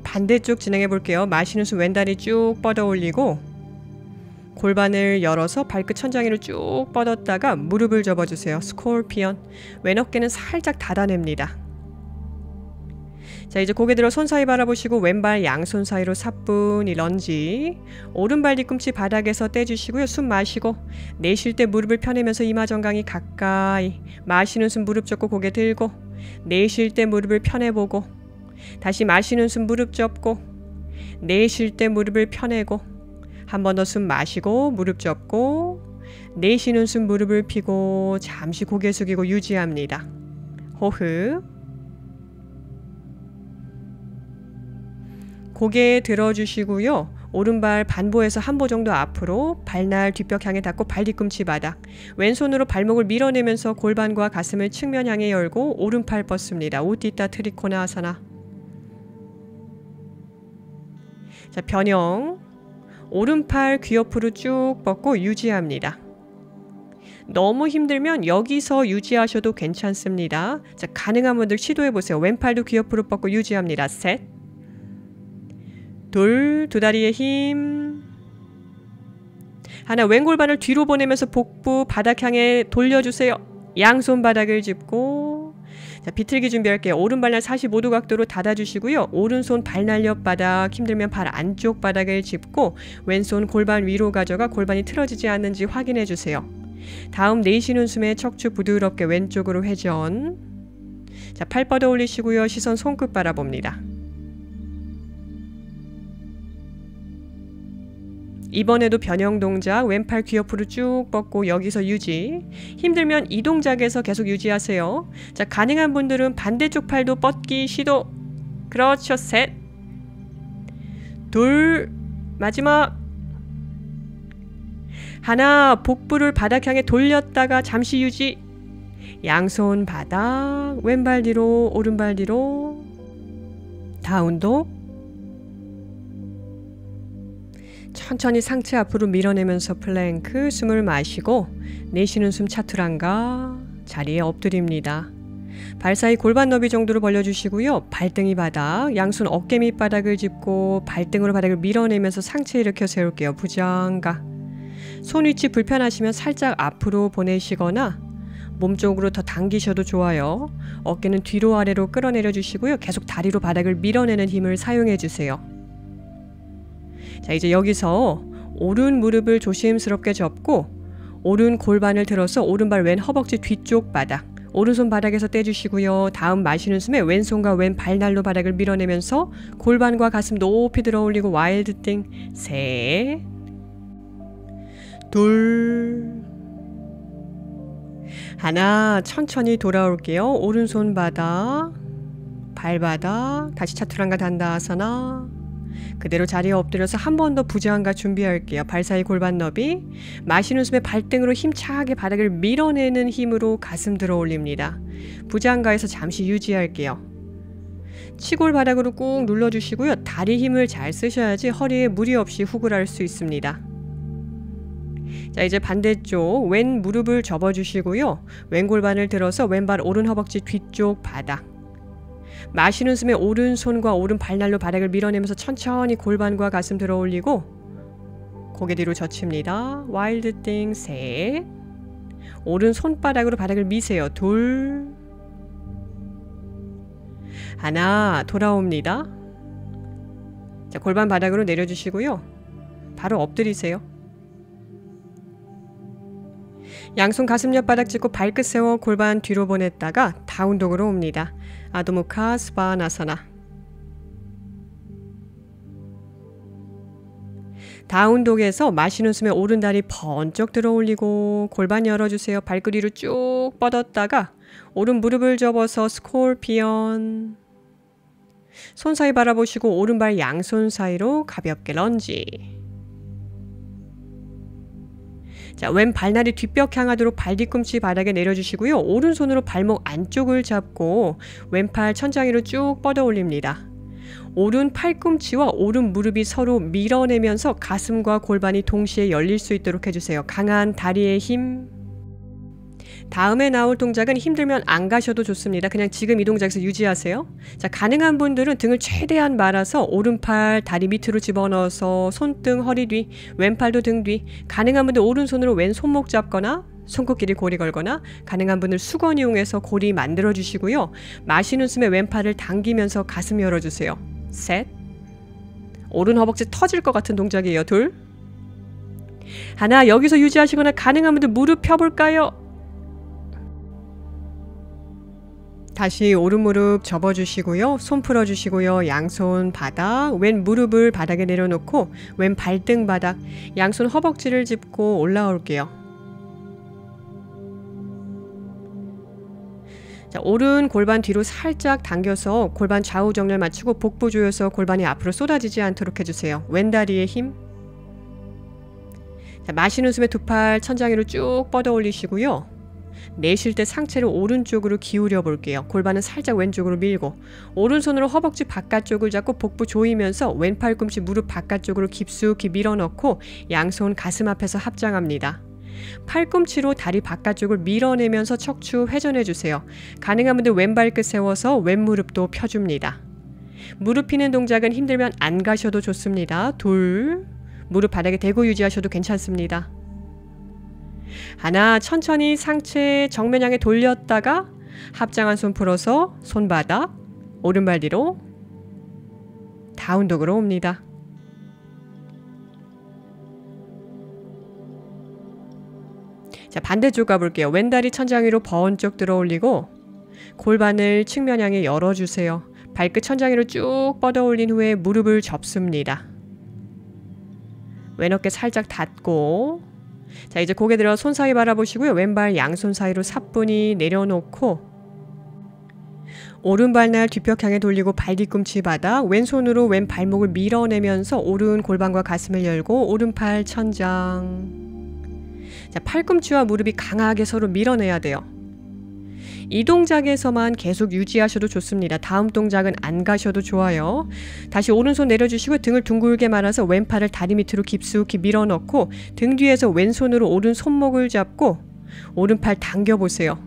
반대쪽 진행해 볼게요. 마시는 숨 왼다리 쭉 뻗어 올리고 골반을 열어서 발끝 천장 위로 쭉 뻗었다가 무릎을 접어주세요. 스콜피언. 왼 어깨는 살짝 닫아냅니다. 자, 이제 고개 들어 손 사이 바라보시고 왼발 양손 사이로 사뿐히 런지. 오른발 뒤꿈치 바닥에서 떼주시고요. 숨 마시고 내쉴 때 무릎을 펴내면서 이마 정강이 가까이. 마시는 숨 무릎 접고 고개 들고, 내쉴 때 무릎을 펴내보고, 다시 마시는 숨 무릎 접고 내쉴 때 무릎을 펴내고, 한 번 더 숨 마시고 무릎 접고, 내쉬는 숨 무릎을 펴고 잠시 고개 숙이고 유지합니다. 호흡. 고개 들어주시고요. 오른발 반보에서 한 보 정도 앞으로 발날 뒷벽 향해 닿고 발 뒤꿈치 바닥. 왼손으로 발목을 밀어내면서 골반과 가슴을 측면 향해 열고 오른팔 뻗습니다. 우띠따 트리코나 아사나. 자, 변형. 오른팔 귀 옆으로 쭉 뻗고 유지합니다. 너무 힘들면 여기서 유지하셔도 괜찮습니다. 자, 가능한 분들 시도해보세요. 왼팔도 귀 옆으로 뻗고 유지합니다. 셋, 둘, 두 다리의 힘. 하나. 왼 골반을 뒤로 보내면서 복부 바닥 향해 돌려주세요. 양손 바닥을 짚고, 자, 비틀기 준비할게요. 오른발날 45도 각도로 닫아주시고요. 오른손 발날 옆바닥, 힘들면 발 안쪽 바닥을 짚고 왼손 골반 위로 가져가 골반이 틀어지지 않는지 확인해주세요. 다음 내쉬는 숨에 척추 부드럽게 왼쪽으로 회전. 자, 팔 뻗어 올리시고요. 시선 손끝 바라봅니다. 이번에도 변형 동작, 왼팔 귀 옆으로 쭉 뻗고 여기서 유지. 힘들면 이 동작에서 계속 유지하세요. 자, 가능한 분들은 반대쪽 팔도 뻗기 시도. 그렇죠. 셋, 둘, 마지막. 하나, 복부를 바닥 향해 돌렸다가 잠시 유지. 양손 바닥, 왼발 뒤로, 오른발 뒤로. 다운독. 천천히 상체 앞으로 밀어내면서 플랭크. 숨을 마시고 내쉬는 숨 차투랑가. 자리에 엎드립니다. 발 사이 골반 너비 정도로 벌려주시고요. 발등이 바닥, 양손 어깨 밑바닥을 짚고 발등으로 바닥을 밀어내면서 상체 일으켜 세울게요. 부장가. 손 위치 불편하시면 살짝 앞으로 보내시거나 몸쪽으로 더 당기셔도 좋아요. 어깨는 뒤로 아래로 끌어내려 주시고요. 계속 다리로 바닥을 밀어내는 힘을 사용해 주세요. 자, 이제 여기서 오른 무릎을 조심스럽게 접고 오른 골반을 들어서 오른발 왼 허벅지 뒤쪽 바닥, 오른손 바닥에서 떼주시고요. 다음 마시는 숨에 왼손과 왼 발날로 바닥을 밀어내면서 골반과 가슴 높이 들어 올리고 와일드 띵. 셋, 둘, 하나. 천천히 돌아올게요. 오른손 바닥, 발바닥, 다시 차투랑가 단다아사나. 그대로 자리에 엎드려서 한 번 더 부장가 준비할게요. 발 사이 골반 너비. 마시는 숨에 발등으로 힘차게 바닥을 밀어내는 힘으로 가슴 들어 올립니다. 부장가에서 잠시 유지할게요. 치골 바닥으로 꾹 눌러주시고요. 다리 힘을 잘 쓰셔야지 허리에 무리 없이 훅을 할 수 있습니다. 자, 이제 반대쪽 왼 무릎을 접어주시고요. 왼 골반을 들어서 왼발 오른 허벅지 뒤쪽 바닥. 마시는 숨에 오른손과 오른 발날로 바닥을 밀어내면서 천천히 골반과 가슴 들어 올리고 고개 뒤로 젖힙니다. 와일드 띵. 셋, 오른 손바닥으로 바닥을 미세요. 둘, 하나. 돌아옵니다. 자, 골반 바닥으로 내려주시고요. 바로 엎드리세요. 양손 가슴 옆 바닥 짚고 발끝 세워 골반 뒤로 보냈다가 다운독으로 옵니다. 아도무카 스바나사나. 다운독에서 마시는 숨에 오른 다리 번쩍 들어 올리고 골반 열어주세요. 발끝 위로 쭉 뻗었다가 오른 무릎을 접어서 스콜피언. 손 사이 바라보시고 오른발 양손 사이로 가볍게 런지. 자, 왼 발날이 뒷벽 향하도록 발 뒤꿈치 바닥에 내려주시고요. 오른손으로 발목 안쪽을 잡고 왼팔 천장 위로 쭉 뻗어 올립니다. 오른 팔꿈치와 오른 무릎이 서로 밀어내면서 가슴과 골반이 동시에 열릴 수 있도록 해주세요. 강한 다리의 힘. 다음에 나올 동작은 힘들면 안 가셔도 좋습니다. 그냥 지금 이 동작에서 유지하세요. 자, 가능한 분들은 등을 최대한 말아서 오른팔 다리 밑으로 집어넣어서 손등 허리 뒤, 왼팔도 등 뒤. 가능한 분들 오른손으로 왼 손목 잡거나 손끝끼리 고리 걸거나, 가능한 분들 수건 이용해서 고리 만들어 주시고요. 마시는 숨에 왼팔을 당기면서 가슴 열어주세요. 셋, 오른 허벅지 터질 것 같은 동작이에요. 둘, 하나. 여기서 유지하시거나 가능한 분들 무릎 펴볼까요? 다시 오른 무릎 접어주시고요. 손 풀어주시고요. 양손 바닥, 왼 무릎을 바닥에 내려놓고 왼 발등 바닥, 양손 허벅지를 짚고 올라올게요. 자, 오른 골반 뒤로 살짝 당겨서 골반 좌우 정렬 맞추고 복부 조여서 골반이 앞으로 쏟아지지 않도록 해주세요. 왼 다리에 힘. 자, 마시는 숨에 두 팔 천장 위로 쭉 뻗어 올리시고요. 내쉴 때 상체를 오른쪽으로 기울여 볼게요. 골반은 살짝 왼쪽으로 밀고 오른손으로 허벅지 바깥쪽을 잡고 복부 조이면서 왼 팔꿈치 무릎 바깥쪽으로 깊숙이 밀어넣고 양손 가슴 앞에서 합장합니다. 팔꿈치로 다리 바깥쪽을 밀어내면서 척추 회전해주세요. 가능한 분들 왼발끝 세워서 왼 무릎도 펴줍니다. 무릎 피는 동작은 힘들면 안 가셔도 좋습니다. 둘, 무릎 바닥에 대고 유지하셔도 괜찮습니다. 하나. 천천히 상체 정면 향해 돌렸다가 합장한 손 풀어서 손바닥, 오른발 뒤로 다운독으로 옵니다. 자, 반대쪽 가볼게요. 왼다리 천장 위로 번쩍 들어 올리고 골반을 측면 향해 열어주세요. 발끝 천장 위로 쭉 뻗어 올린 후에 무릎을 접습니다. 왼 어깨 살짝 닫고, 자, 이제 고개 들어 손 사이 바라보시고요. 왼발 양손 사이로 사뿐히 내려놓고 오른발 날 뒷벽 향해 돌리고 발 뒤꿈치 바닥, 왼손으로 왼 발목을 밀어내면서 오른 골반과 가슴을 열고 오른팔 천장. 자, 팔꿈치와 무릎이 강하게 서로 밀어내야 돼요. 이 동작에서만 계속 유지하셔도 좋습니다. 다음 동작은 안 가셔도 좋아요. 다시 오른손 내려주시고 등을 둥글게 말아서 왼팔을 다리 밑으로 깊숙이 밀어넣고 등 뒤에서 왼손으로 오른 손목을 잡고 오른팔 당겨보세요.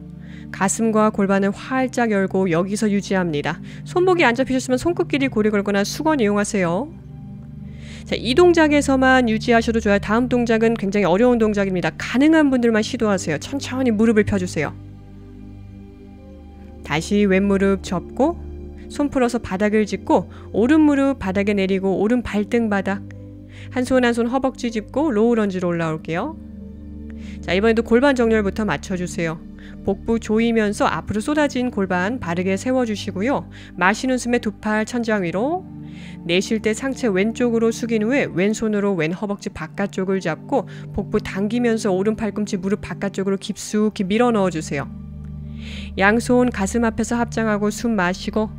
가슴과 골반을 활짝 열고 여기서 유지합니다. 손목이 안 잡히셨으면 손끝끼리 고리 걸거나 수건 이용하세요. 자, 이 동작에서만 유지하셔도 좋아요. 다음 동작은 굉장히 어려운 동작입니다. 가능한 분들만 시도하세요. 천천히 무릎을 펴주세요. 다시 왼무릎 접고 손 풀어서 바닥을 짚고 오른 무릎 바닥에 내리고 오른 발등 바닥, 한 손 한 손 허벅지 짚고 로우 런지로 올라올게요. 자, 이번에도 골반 정렬부터 맞춰주세요. 복부 조이면서 앞으로 쏟아진 골반 바르게 세워주시고요. 마시는 숨에 두 팔 천장 위로, 내쉴 때 상체 왼쪽으로 숙인 후에 왼손으로 왼 허벅지 바깥쪽을 잡고 복부 당기면서 오른 팔꿈치 무릎 바깥쪽으로 깊숙이 밀어 넣어주세요. 양손 가슴 앞에서 합장하고 숨 마시고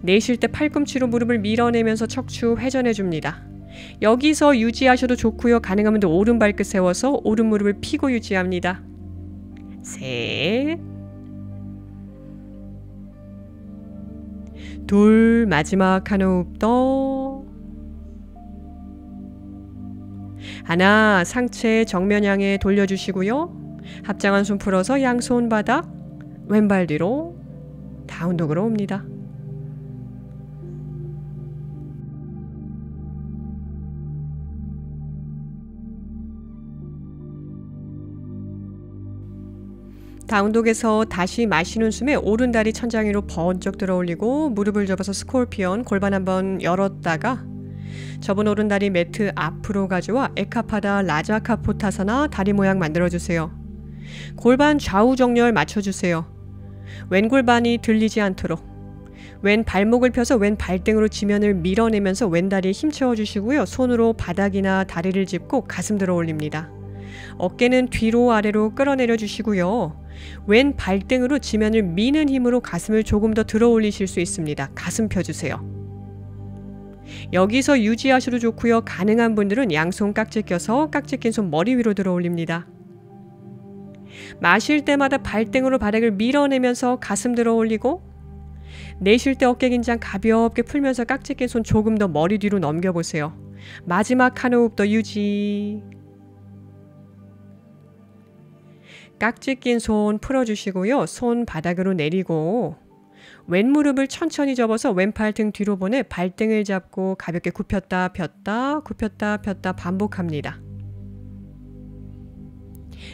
내쉴 때 팔꿈치로 무릎을 밀어내면서 척추 회전해줍니다. 여기서 유지하셔도 좋고요. 가능하면 또 오른 발끝 세워서 오른 무릎을 펴고 유지합니다. 셋, 둘, 마지막 한 호흡 더. 하나, 상체 정면 향해 돌려주시고요. 합장한 손 풀어서 양손 바닥, 왼발 뒤로 다운독으로 옵니다. 다운독에서 다시 마시는 숨에 오른다리 천장 위로 번쩍 들어 올리고 무릎을 접어서 스콜피언, 골반 한번 열었다가 접은 오른다리 매트 앞으로 가져와 에카파다 라자카포타사나 다리 모양 만들어주세요. 골반 좌우 정렬 맞춰주세요. 왼 골반이 들리지 않도록 왼 발목을 펴서 왼 발등으로 지면을 밀어내면서 왼 다리에 힘 채워주시고요. 손으로 바닥이나 다리를 짚고 가슴 들어 올립니다. 어깨는 뒤로 아래로 끌어내려 주시고요. 왼 발등으로 지면을 미는 힘으로 가슴을 조금 더 들어 올리실 수 있습니다. 가슴 펴주세요. 여기서 유지하셔도 좋고요. 가능한 분들은 양손 깍지 껴서 깍지 낀 손 머리 위로 들어 올립니다. 마실 때마다 발등으로 바닥을 밀어내면서 가슴 들어 올리고 내쉴 때 어깨 긴장 가볍게 풀면서 깍지 낀 손 조금 더 머리 뒤로 넘겨보세요. 마지막 한 호흡 더 유지. 깍지 낀 손 풀어주시고요. 손 바닥으로 내리고 왼 무릎을 천천히 접어서 왼팔 등 뒤로 보내 발등을 잡고 가볍게 굽혔다 폈다 굽혔다 폈다 반복합니다.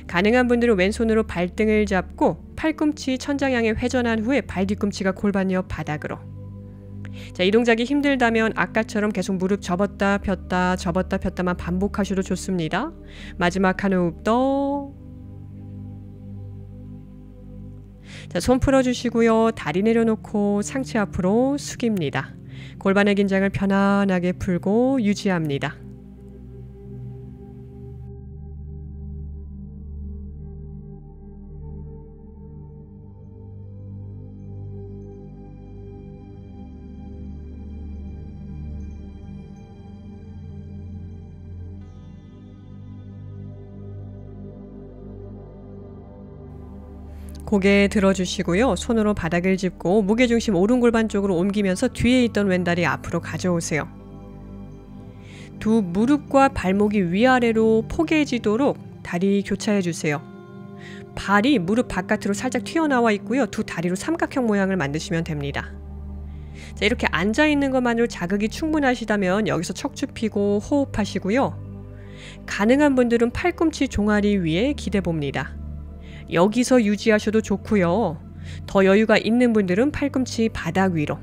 가능한 분들은 왼손으로 발등을 잡고 팔꿈치 천장 향해 회전한 후에 발 뒤꿈치가 골반 옆 바닥으로. 자, 이 동작이 힘들다면 아까처럼 계속 무릎 접었다 폈다만 반복하셔도 좋습니다. 마지막 한 호흡 더. 자, 손 풀어주시고요. 다리 내려놓고 상체 앞으로 숙입니다. 골반의 긴장을 편안하게 풀고 유지합니다. 고개 들어주시고요. 손으로 바닥을 짚고 무게중심 오른 골반 쪽으로 옮기면서 뒤에 있던 왼다리 앞으로 가져오세요. 두 무릎과 발목이 위아래로 포개지도록 다리 교차해 주세요. 발이 무릎 바깥으로 살짝 튀어나와 있고요. 두 다리로 삼각형 모양을 만드시면 됩니다. 자, 이렇게 앉아있는 것만으로 자극이 충분하시다면 여기서 척추 펴고 호흡하시고요. 가능한 분들은 팔꿈치 종아리 위에 기대 봅니다. 여기서 유지하셔도 좋고요. 더 여유가 있는 분들은 팔꿈치 바닥 위로.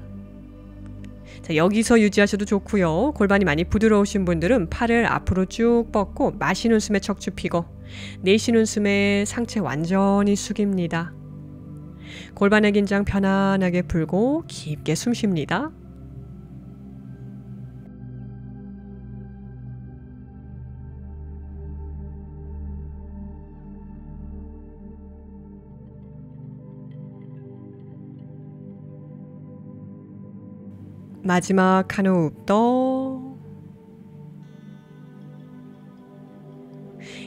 자, 여기서 유지하셔도 좋고요. 골반이 많이 부드러우신 분들은 팔을 앞으로 쭉 뻗고 마시는 숨에 척추 펴고 내쉬는 숨에 상체 완전히 숙입니다. 골반의 긴장 편안하게 풀고 깊게 숨 쉽니다. 마지막 한 호흡 더.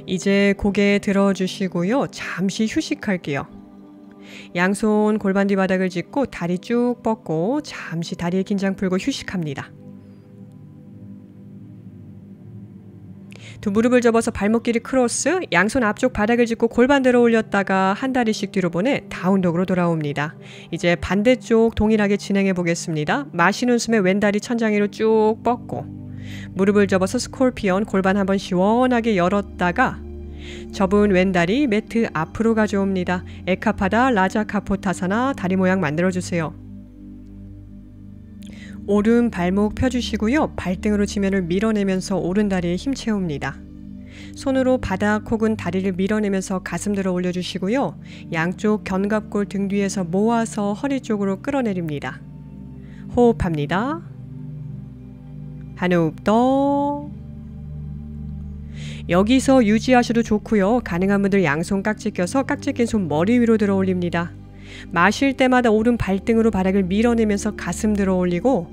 이제 고개 들어주시고요. 잠시 휴식할게요. 양손 골반 뒤 바닥을 짚고 다리 쭉 뻗고 잠시 다리의 긴장 풀고 휴식합니다. 두 무릎을 접어서 발목 길이 크로스, 양손 앞쪽 바닥을 짚고 골반 들어 올렸다가 한 다리씩 뒤로 보내 다운독으로 돌아옵니다. 이제 반대쪽 동일하게 진행해 보겠습니다. 마시는 숨에 왼다리 천장 위로 쭉 뻗고 무릎을 접어서 스콜피언, 골반 한번 시원하게 열었다가 접은 왼다리 매트 앞으로 가져옵니다. 에카파다 라자카포타사나 다리 모양 만들어주세요. 오른 발목 펴주시고요. 발등으로 지면을 밀어내면서 오른 다리에 힘 채웁니다. 손으로 바닥 혹은 다리를 밀어내면서 가슴 들어 올려주시고요. 양쪽 견갑골 등 뒤에서 모아서 허리 쪽으로 끌어내립니다. 호흡합니다. 한 호흡 더. 여기서 유지하셔도 좋고요. 가능한 분들 양손 깍지 껴서 깍지 낀 손 머리 위로 들어 올립니다. 마실 때마다 오른 발등으로 바닥을 밀어내면서 가슴 들어 올리고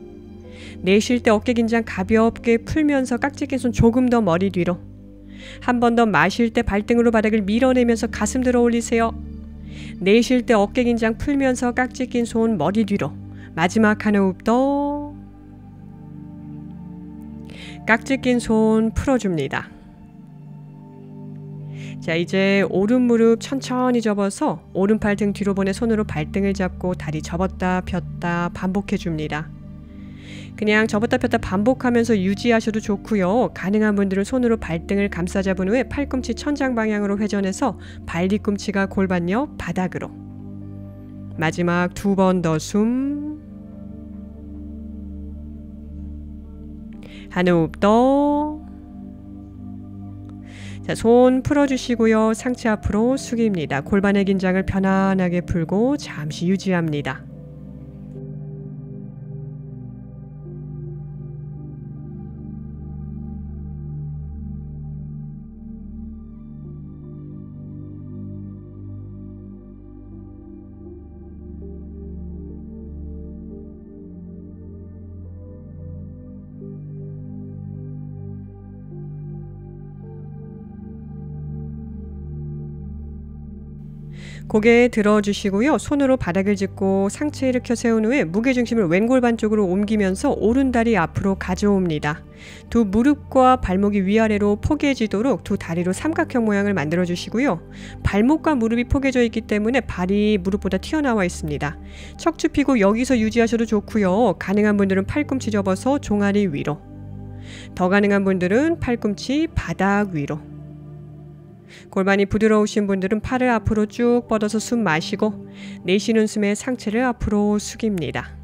내쉴 때 어깨 긴장 가볍게 풀면서 깍지 낀 손 조금 더 머리 뒤로. 한 번 더 마실 때 발등으로 바닥을 밀어내면서 가슴 들어 올리세요. 내쉴 때 어깨 긴장 풀면서 깍지 낀 손 머리 뒤로. 마지막 한 호흡 더. 깍지 낀 손 풀어줍니다. 자, 이제 오른 무릎 천천히 접어서 오른팔 등 뒤로 보내 손으로 발등을 잡고 다리 접었다 폈다 반복해 줍니다. 그냥 접었다 폈다 반복하면서 유지하셔도 좋고요. 가능한 분들은 손으로 발등을 감싸 잡은 후에 팔꿈치 천장 방향으로 회전해서 발 뒤꿈치가 골반 옆 바닥으로. 마지막 두 번 더 숨. 한 호흡 더. 자, 손 풀어주시고요. 상체 앞으로 숙입니다. 골반의 긴장을 편안하게 풀고 잠시 유지합니다. 고개 들어주시고요. 손으로 바닥을 짚고 상체 일으켜 세운 후에 무게중심을 왼골반 쪽으로 옮기면서 오른다리 앞으로 가져옵니다. 두 무릎과 발목이 위아래로 포개지도록 두 다리로 삼각형 모양을 만들어 주시고요. 발목과 무릎이 포개져 있기 때문에 발이 무릎보다 튀어나와 있습니다. 척추 펴고 여기서 유지하셔도 좋고요. 가능한 분들은 팔꿈치 접어서 종아리 위로. 더 가능한 분들은 팔꿈치 바닥 위로. 골반이 부드러우신 분들은 팔을 앞으로 쭉 뻗어서 숨 마시고 내쉬는 숨에 상체를 앞으로 숙입니다.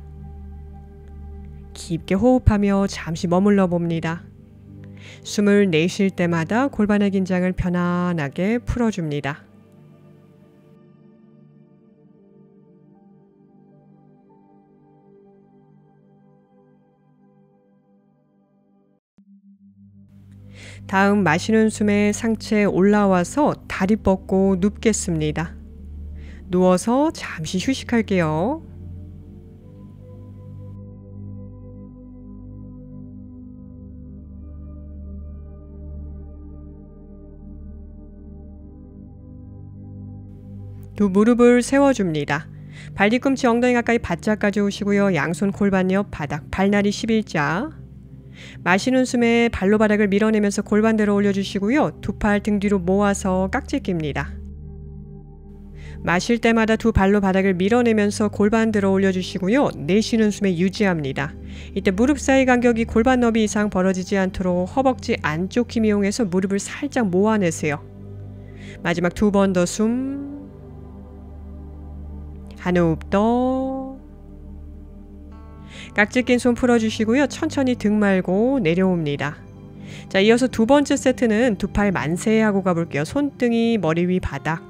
깊게 호흡하며 잠시 머물러 봅니다. 숨을 내쉴 때마다 골반의 긴장을 편안하게 풀어줍니다. 다음 마시는 숨에 상체 올라와서 다리 뻗고 눕겠습니다. 누워서 잠시 휴식할게요. 두 무릎을 세워줍니다. 발 뒤꿈치 엉덩이 가까이 바짝 가져오시고요. 양손 골반 옆 바닥, 발날이 11자. 마시는 숨에 발로 바닥을 밀어내면서 골반대로 올려주시고요. 두 팔 등 뒤로 모아서 깍지 낍니다. 마실 때마다 두 발로 바닥을 밀어내면서 골반 들어 올려주시고요. 내쉬는 숨에 유지합니다. 이때 무릎 사이 간격이 골반 너비 이상 벌어지지 않도록 허벅지 안쪽 힘 이용해서 무릎을 살짝 모아내세요. 마지막 두 번 더 숨. 한 호흡 더. 깍지 낀 손 풀어주시고요. 천천히 등 말고 내려옵니다. 자, 이어서 두 번째 세트는 두 팔 만세 하고 가볼게요. 손등이 머리 위 바닥.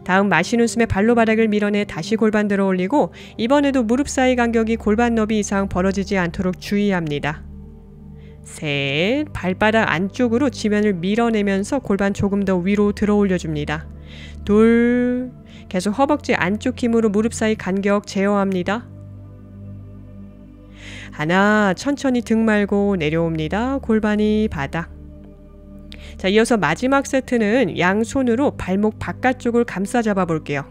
다음 마시는 숨에 발로 바닥을 밀어내 다시 골반 들어 올리고 이번에도 무릎 사이 간격이 골반 너비 이상 벌어지지 않도록 주의합니다. 셋, 발바닥 안쪽으로 지면을 밀어내면서 골반 조금 더 위로 들어 올려줍니다. 둘, 계속 허벅지 안쪽 힘으로 무릎 사이 간격 제어합니다. 하나, 천천히 등 말고 내려옵니다. 골반이 바닥. 자, 이어서 마지막 세트는 양손으로 발목 바깥쪽을 감싸 잡아 볼게요.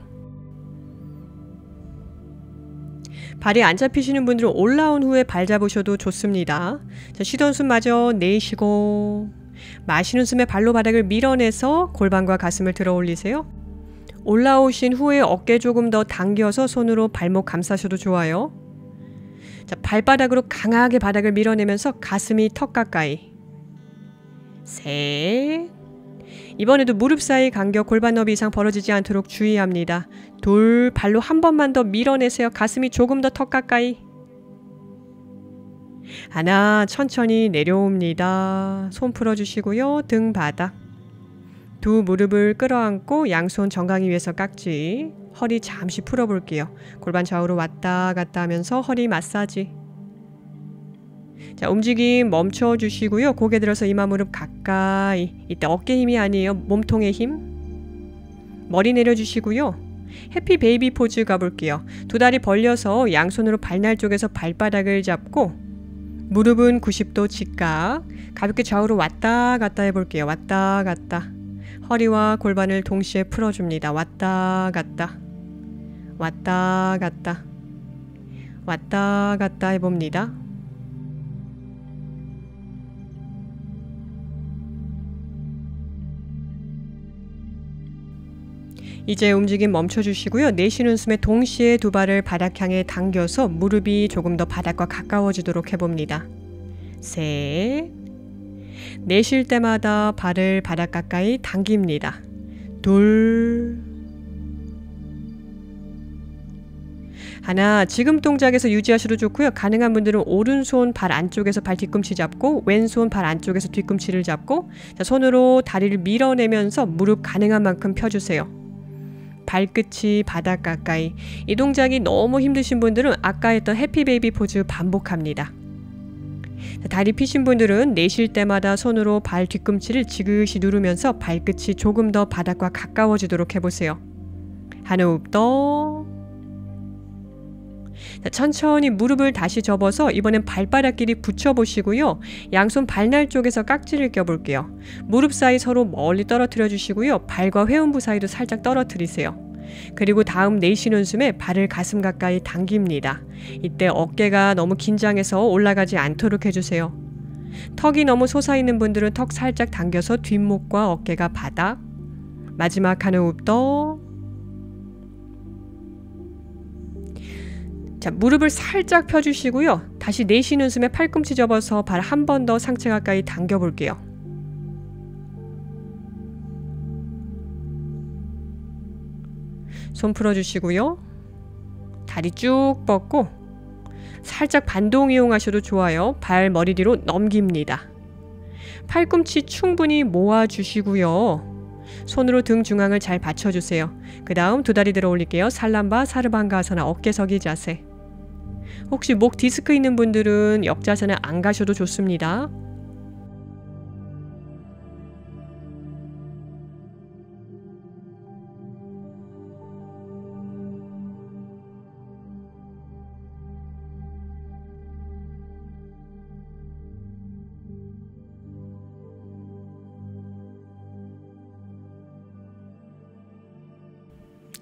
발이 안 잡히시는 분들은 올라온 후에 발 잡으셔도 좋습니다. 자, 쉬던 숨 마저 내쉬고 마시는 숨에 발로 바닥을 밀어내서 골반과 가슴을 들어 올리세요. 올라오신 후에 어깨 조금 더 당겨서 손으로 발목 감싸셔도 좋아요. 자, 발바닥으로 강하게 바닥을 밀어내면서 가슴이 턱 가까이. 셋. 이번에도 무릎 사이 간격 골반 너비 이상 벌어지지 않도록 주의합니다. 둘, 발로 한 번만 더 밀어내세요. 가슴이 조금 더 턱 가까이. 하나, 천천히 내려옵니다. 손 풀어주시고요. 등 바닥. 두 무릎을 끌어안고 양손 정강이 위에서 깍지. 허리 잠시 풀어볼게요. 골반 좌우로 왔다 갔다 하면서 허리 마사지. 자, 움직임 멈춰주시고요. 고개 들어서 이마 무릎 가까이. 이때 어깨 힘이 아니에요. 몸통의 힘. 머리 내려주시고요. 해피 베이비 포즈 가볼게요. 두 다리 벌려서 양손으로 발날 쪽에서 발바닥을 잡고 무릎은 90도 직각. 가볍게 좌우로 왔다 갔다 해볼게요. 왔다 갔다. 허리와 골반을 동시에 풀어줍니다. 왔다 갔다. 왔다 갔다. 왔다 갔다 해봅니다. 이제 움직임 멈춰주시고요. 내쉬는 숨에 동시에 두 발을 바닥 향해 당겨서 무릎이 조금 더 바닥과 가까워지도록 해봅니다. 셋. 내쉴 때마다 발을 바닥 가까이 당깁니다. 둘. 하나, 지금 동작에서 유지하셔도 좋고요. 가능한 분들은 오른손 발 안쪽에서 발 뒤꿈치 잡고 왼손 발 안쪽에서 뒤꿈치를 잡고 자, 손으로 다리를 밀어내면서 무릎 가능한 만큼 펴주세요. 발끝이 바닥 가까이. 이 동작이 너무 힘드신 분들은 아까 했던 해피 베이비 포즈 반복합니다. 자, 다리 피신 분들은 내쉴 때마다 손으로 발 뒤꿈치를 지그시 누르면서 발끝이 조금 더 바닥과 가까워지도록 해보세요. 한 호흡 더. 자, 천천히 무릎을 다시 접어서 이번엔 발바닥끼리 붙여보시고요. 양손 발날 쪽에서 깍지를 껴볼게요. 무릎 사이 서로 멀리 떨어뜨려 주시고요. 발과 회음부 사이도 살짝 떨어뜨리세요. 그리고 다음 내쉬는 숨에 발을 가슴 가까이 당깁니다. 이때 어깨가 너무 긴장해서 올라가지 않도록 해주세요. 턱이 너무 솟아있는 분들은 턱 살짝 당겨서 뒷목과 어깨가 바닥. 마지막 한 호흡 더. 자, 무릎을 살짝 펴주시고요. 다시 내쉬는 숨에 팔꿈치 접어서 발 한 번 더 상체 가까이 당겨 볼게요. 손 풀어주시고요. 다리 쭉 뻗고 살짝 반동 이용하셔도 좋아요. 발 머리 뒤로 넘깁니다. 팔꿈치 충분히 모아주시고요. 손으로 등 중앙을 잘 받쳐주세요. 그 다음 두 다리 들어 올릴게요. 살람바, 사르방가하사나 어깨서기 자세. 혹시 목 디스크 있는 분들은 역자세는 안 가셔도 좋습니다.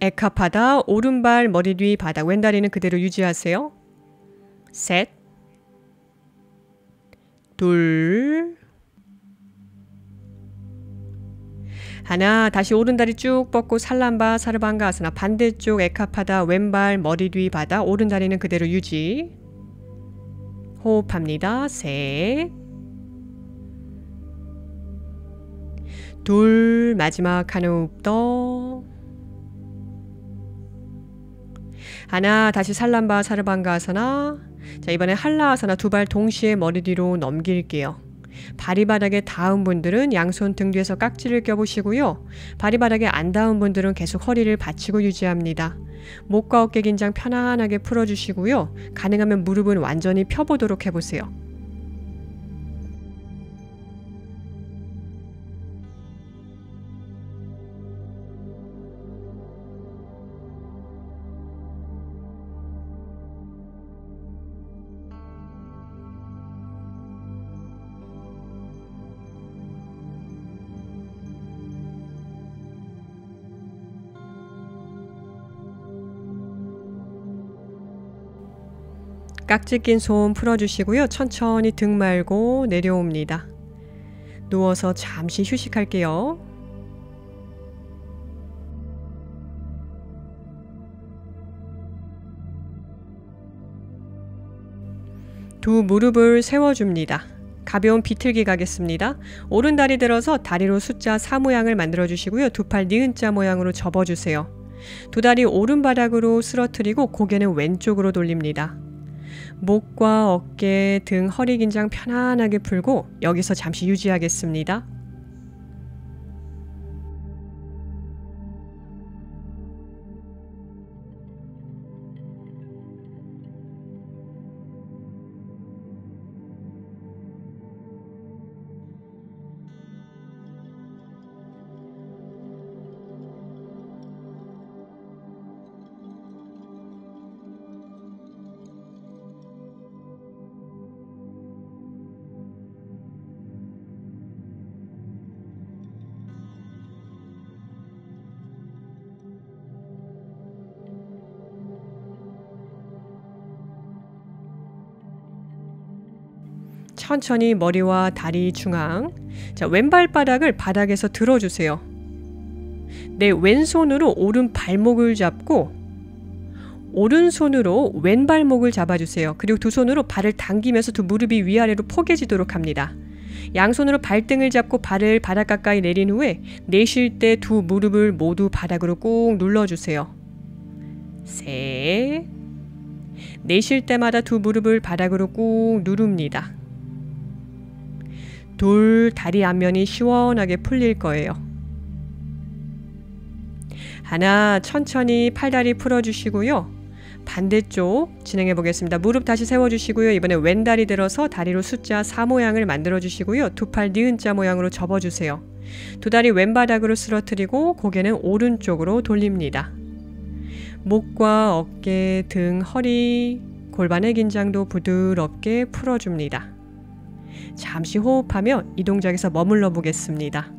에카파다, 오른발 머리 뒤 바닥, 왼다리는 그대로 유지하세요. 셋, 둘, 하나. 다시 오른다리 쭉 뻗고 살람바, 사르방가 아사나. 반대쪽 에카파다, 왼발 머리 뒤 바닥, 오른다리는 그대로 유지. 호흡합니다. 셋, 둘, 마지막 한 호흡 더. 하나, 다시 살람바 사르방가아사나. 자, 이번에 할라아사나 두 발 동시에 머리 뒤로 넘길게요. 발이 바닥에 닿은 분들은 양손 등 뒤에서 깍지를 껴보시고요. 발이 바닥에 안 닿은 분들은 계속 허리를 받치고 유지합니다. 목과 어깨 긴장 편안하게 풀어주시고요. 가능하면 무릎은 완전히 펴보도록 해보세요. 깍지 낀 손 풀어주시고요. 천천히 등 말고 내려옵니다. 누워서 잠시 휴식할게요. 두 무릎을 세워줍니다. 가벼운 비틀기 가겠습니다. 오른 다리 들어서 다리로 숫자 4 모양을 만들어 주시고요. 두 팔 니은자 모양으로 접어주세요. 두 다리 오른바닥으로 쓰러뜨리고 고개는 왼쪽으로 돌립니다. 목과 어깨, 등, 허리 긴장 편안하게 풀고 여기서 잠시 유지하겠습니다. 천천히 머리와 다리 중앙. 자, 왼발바닥을 바닥에서 들어주세요. 내 왼손으로 오른 발목을 잡고 오른손으로 왼발목을 잡아주세요. 그리고 두 손으로 발을 당기면서 두 무릎이 위아래로 포개지도록 합니다. 양손으로 발등을 잡고 발을 바닥 가까이 내린 후에 내쉴 때 두 무릎을 모두 바닥으로 꾹 눌러주세요. 셋. 내쉴 때마다 두 무릎을 바닥으로 꾹 누릅니다. 둘, 다리 앞면이 시원하게 풀릴 거예요. 하나, 천천히 팔다리 풀어주시고요. 반대쪽 진행해 보겠습니다. 무릎 다시 세워주시고요. 이번에 왼다리 들어서 다리로 숫자 4 모양을 만들어 주시고요. 두 팔 니은자 모양으로 접어주세요. 두 다리 왼바닥으로 쓰러뜨리고 고개는 오른쪽으로 돌립니다. 목과 어깨, 등, 허리, 골반의 긴장도 부드럽게 풀어줍니다. 잠시 호흡하며 이 동작에서 머물러 보겠습니다.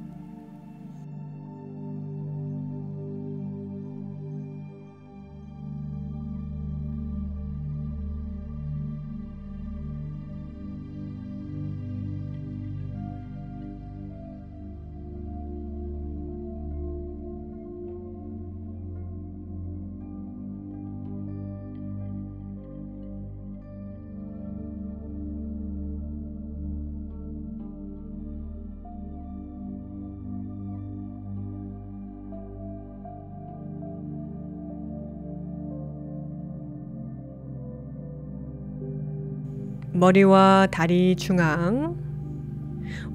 머리와 다리 중앙.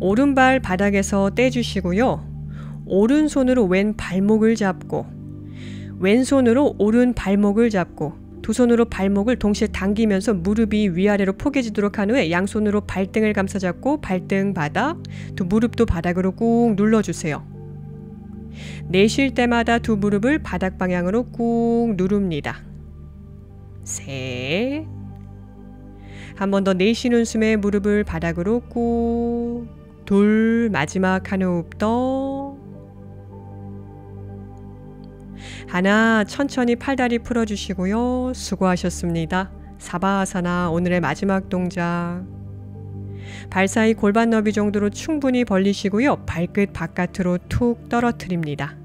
오른발 바닥에서 떼주시고요. 오른손으로 왼 발목을 잡고 왼손으로 오른 발목을 잡고 두 손으로 발목을 동시에 당기면서 무릎이 위아래로 포개지도록 한 후에 양손으로 발등을 감싸 잡고 발등 바닥, 두 무릎도 바닥으로 꾹 눌러주세요. 내쉴 때마다 두 무릎을 바닥 방향으로 꾹 누릅니다. 셋. 한 번 더 내쉬는 숨에 무릎을 바닥으로 꾹. 둘. 마지막 한 호흡 더. 하나. 천천히 팔다리 풀어주시고요. 수고하셨습니다. 사바아사나 오늘의 마지막 동작. 발 사이 골반 너비 정도로 충분히 벌리시고요. 발끝 바깥으로 툭 떨어뜨립니다.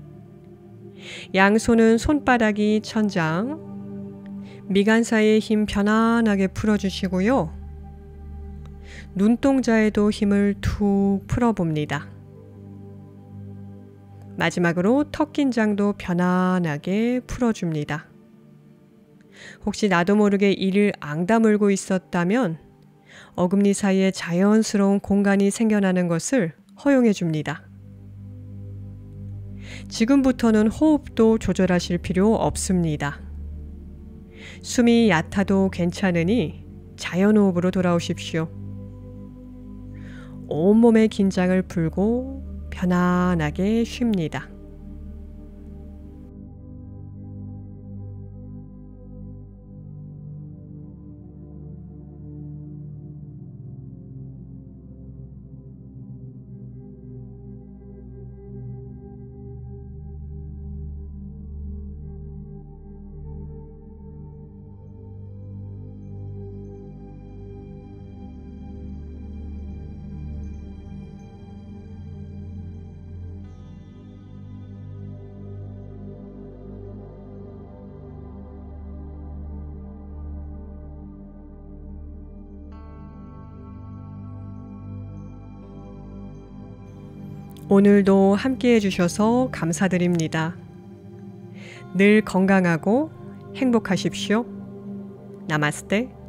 양손은 손바닥이 천장. 미간 사이의 힘 편안하게 풀어주시고요. 눈동자에도 힘을 툭 풀어봅니다. 마지막으로 턱 긴장도 편안하게 풀어줍니다. 혹시 나도 모르게 이를 앙다물고 있었다면 어금니 사이에 자연스러운 공간이 생겨나는 것을 허용해 줍니다. 지금부터는 호흡도 조절하실 필요 없습니다. 숨이 얕아도 괜찮으니 자연호흡으로 돌아오십시오. 온몸의 긴장을 풀고 편안하게 쉽니다. 오늘도 함께 해주셔서 감사드립니다. 늘 건강하고 행복하십시오. 나마스테.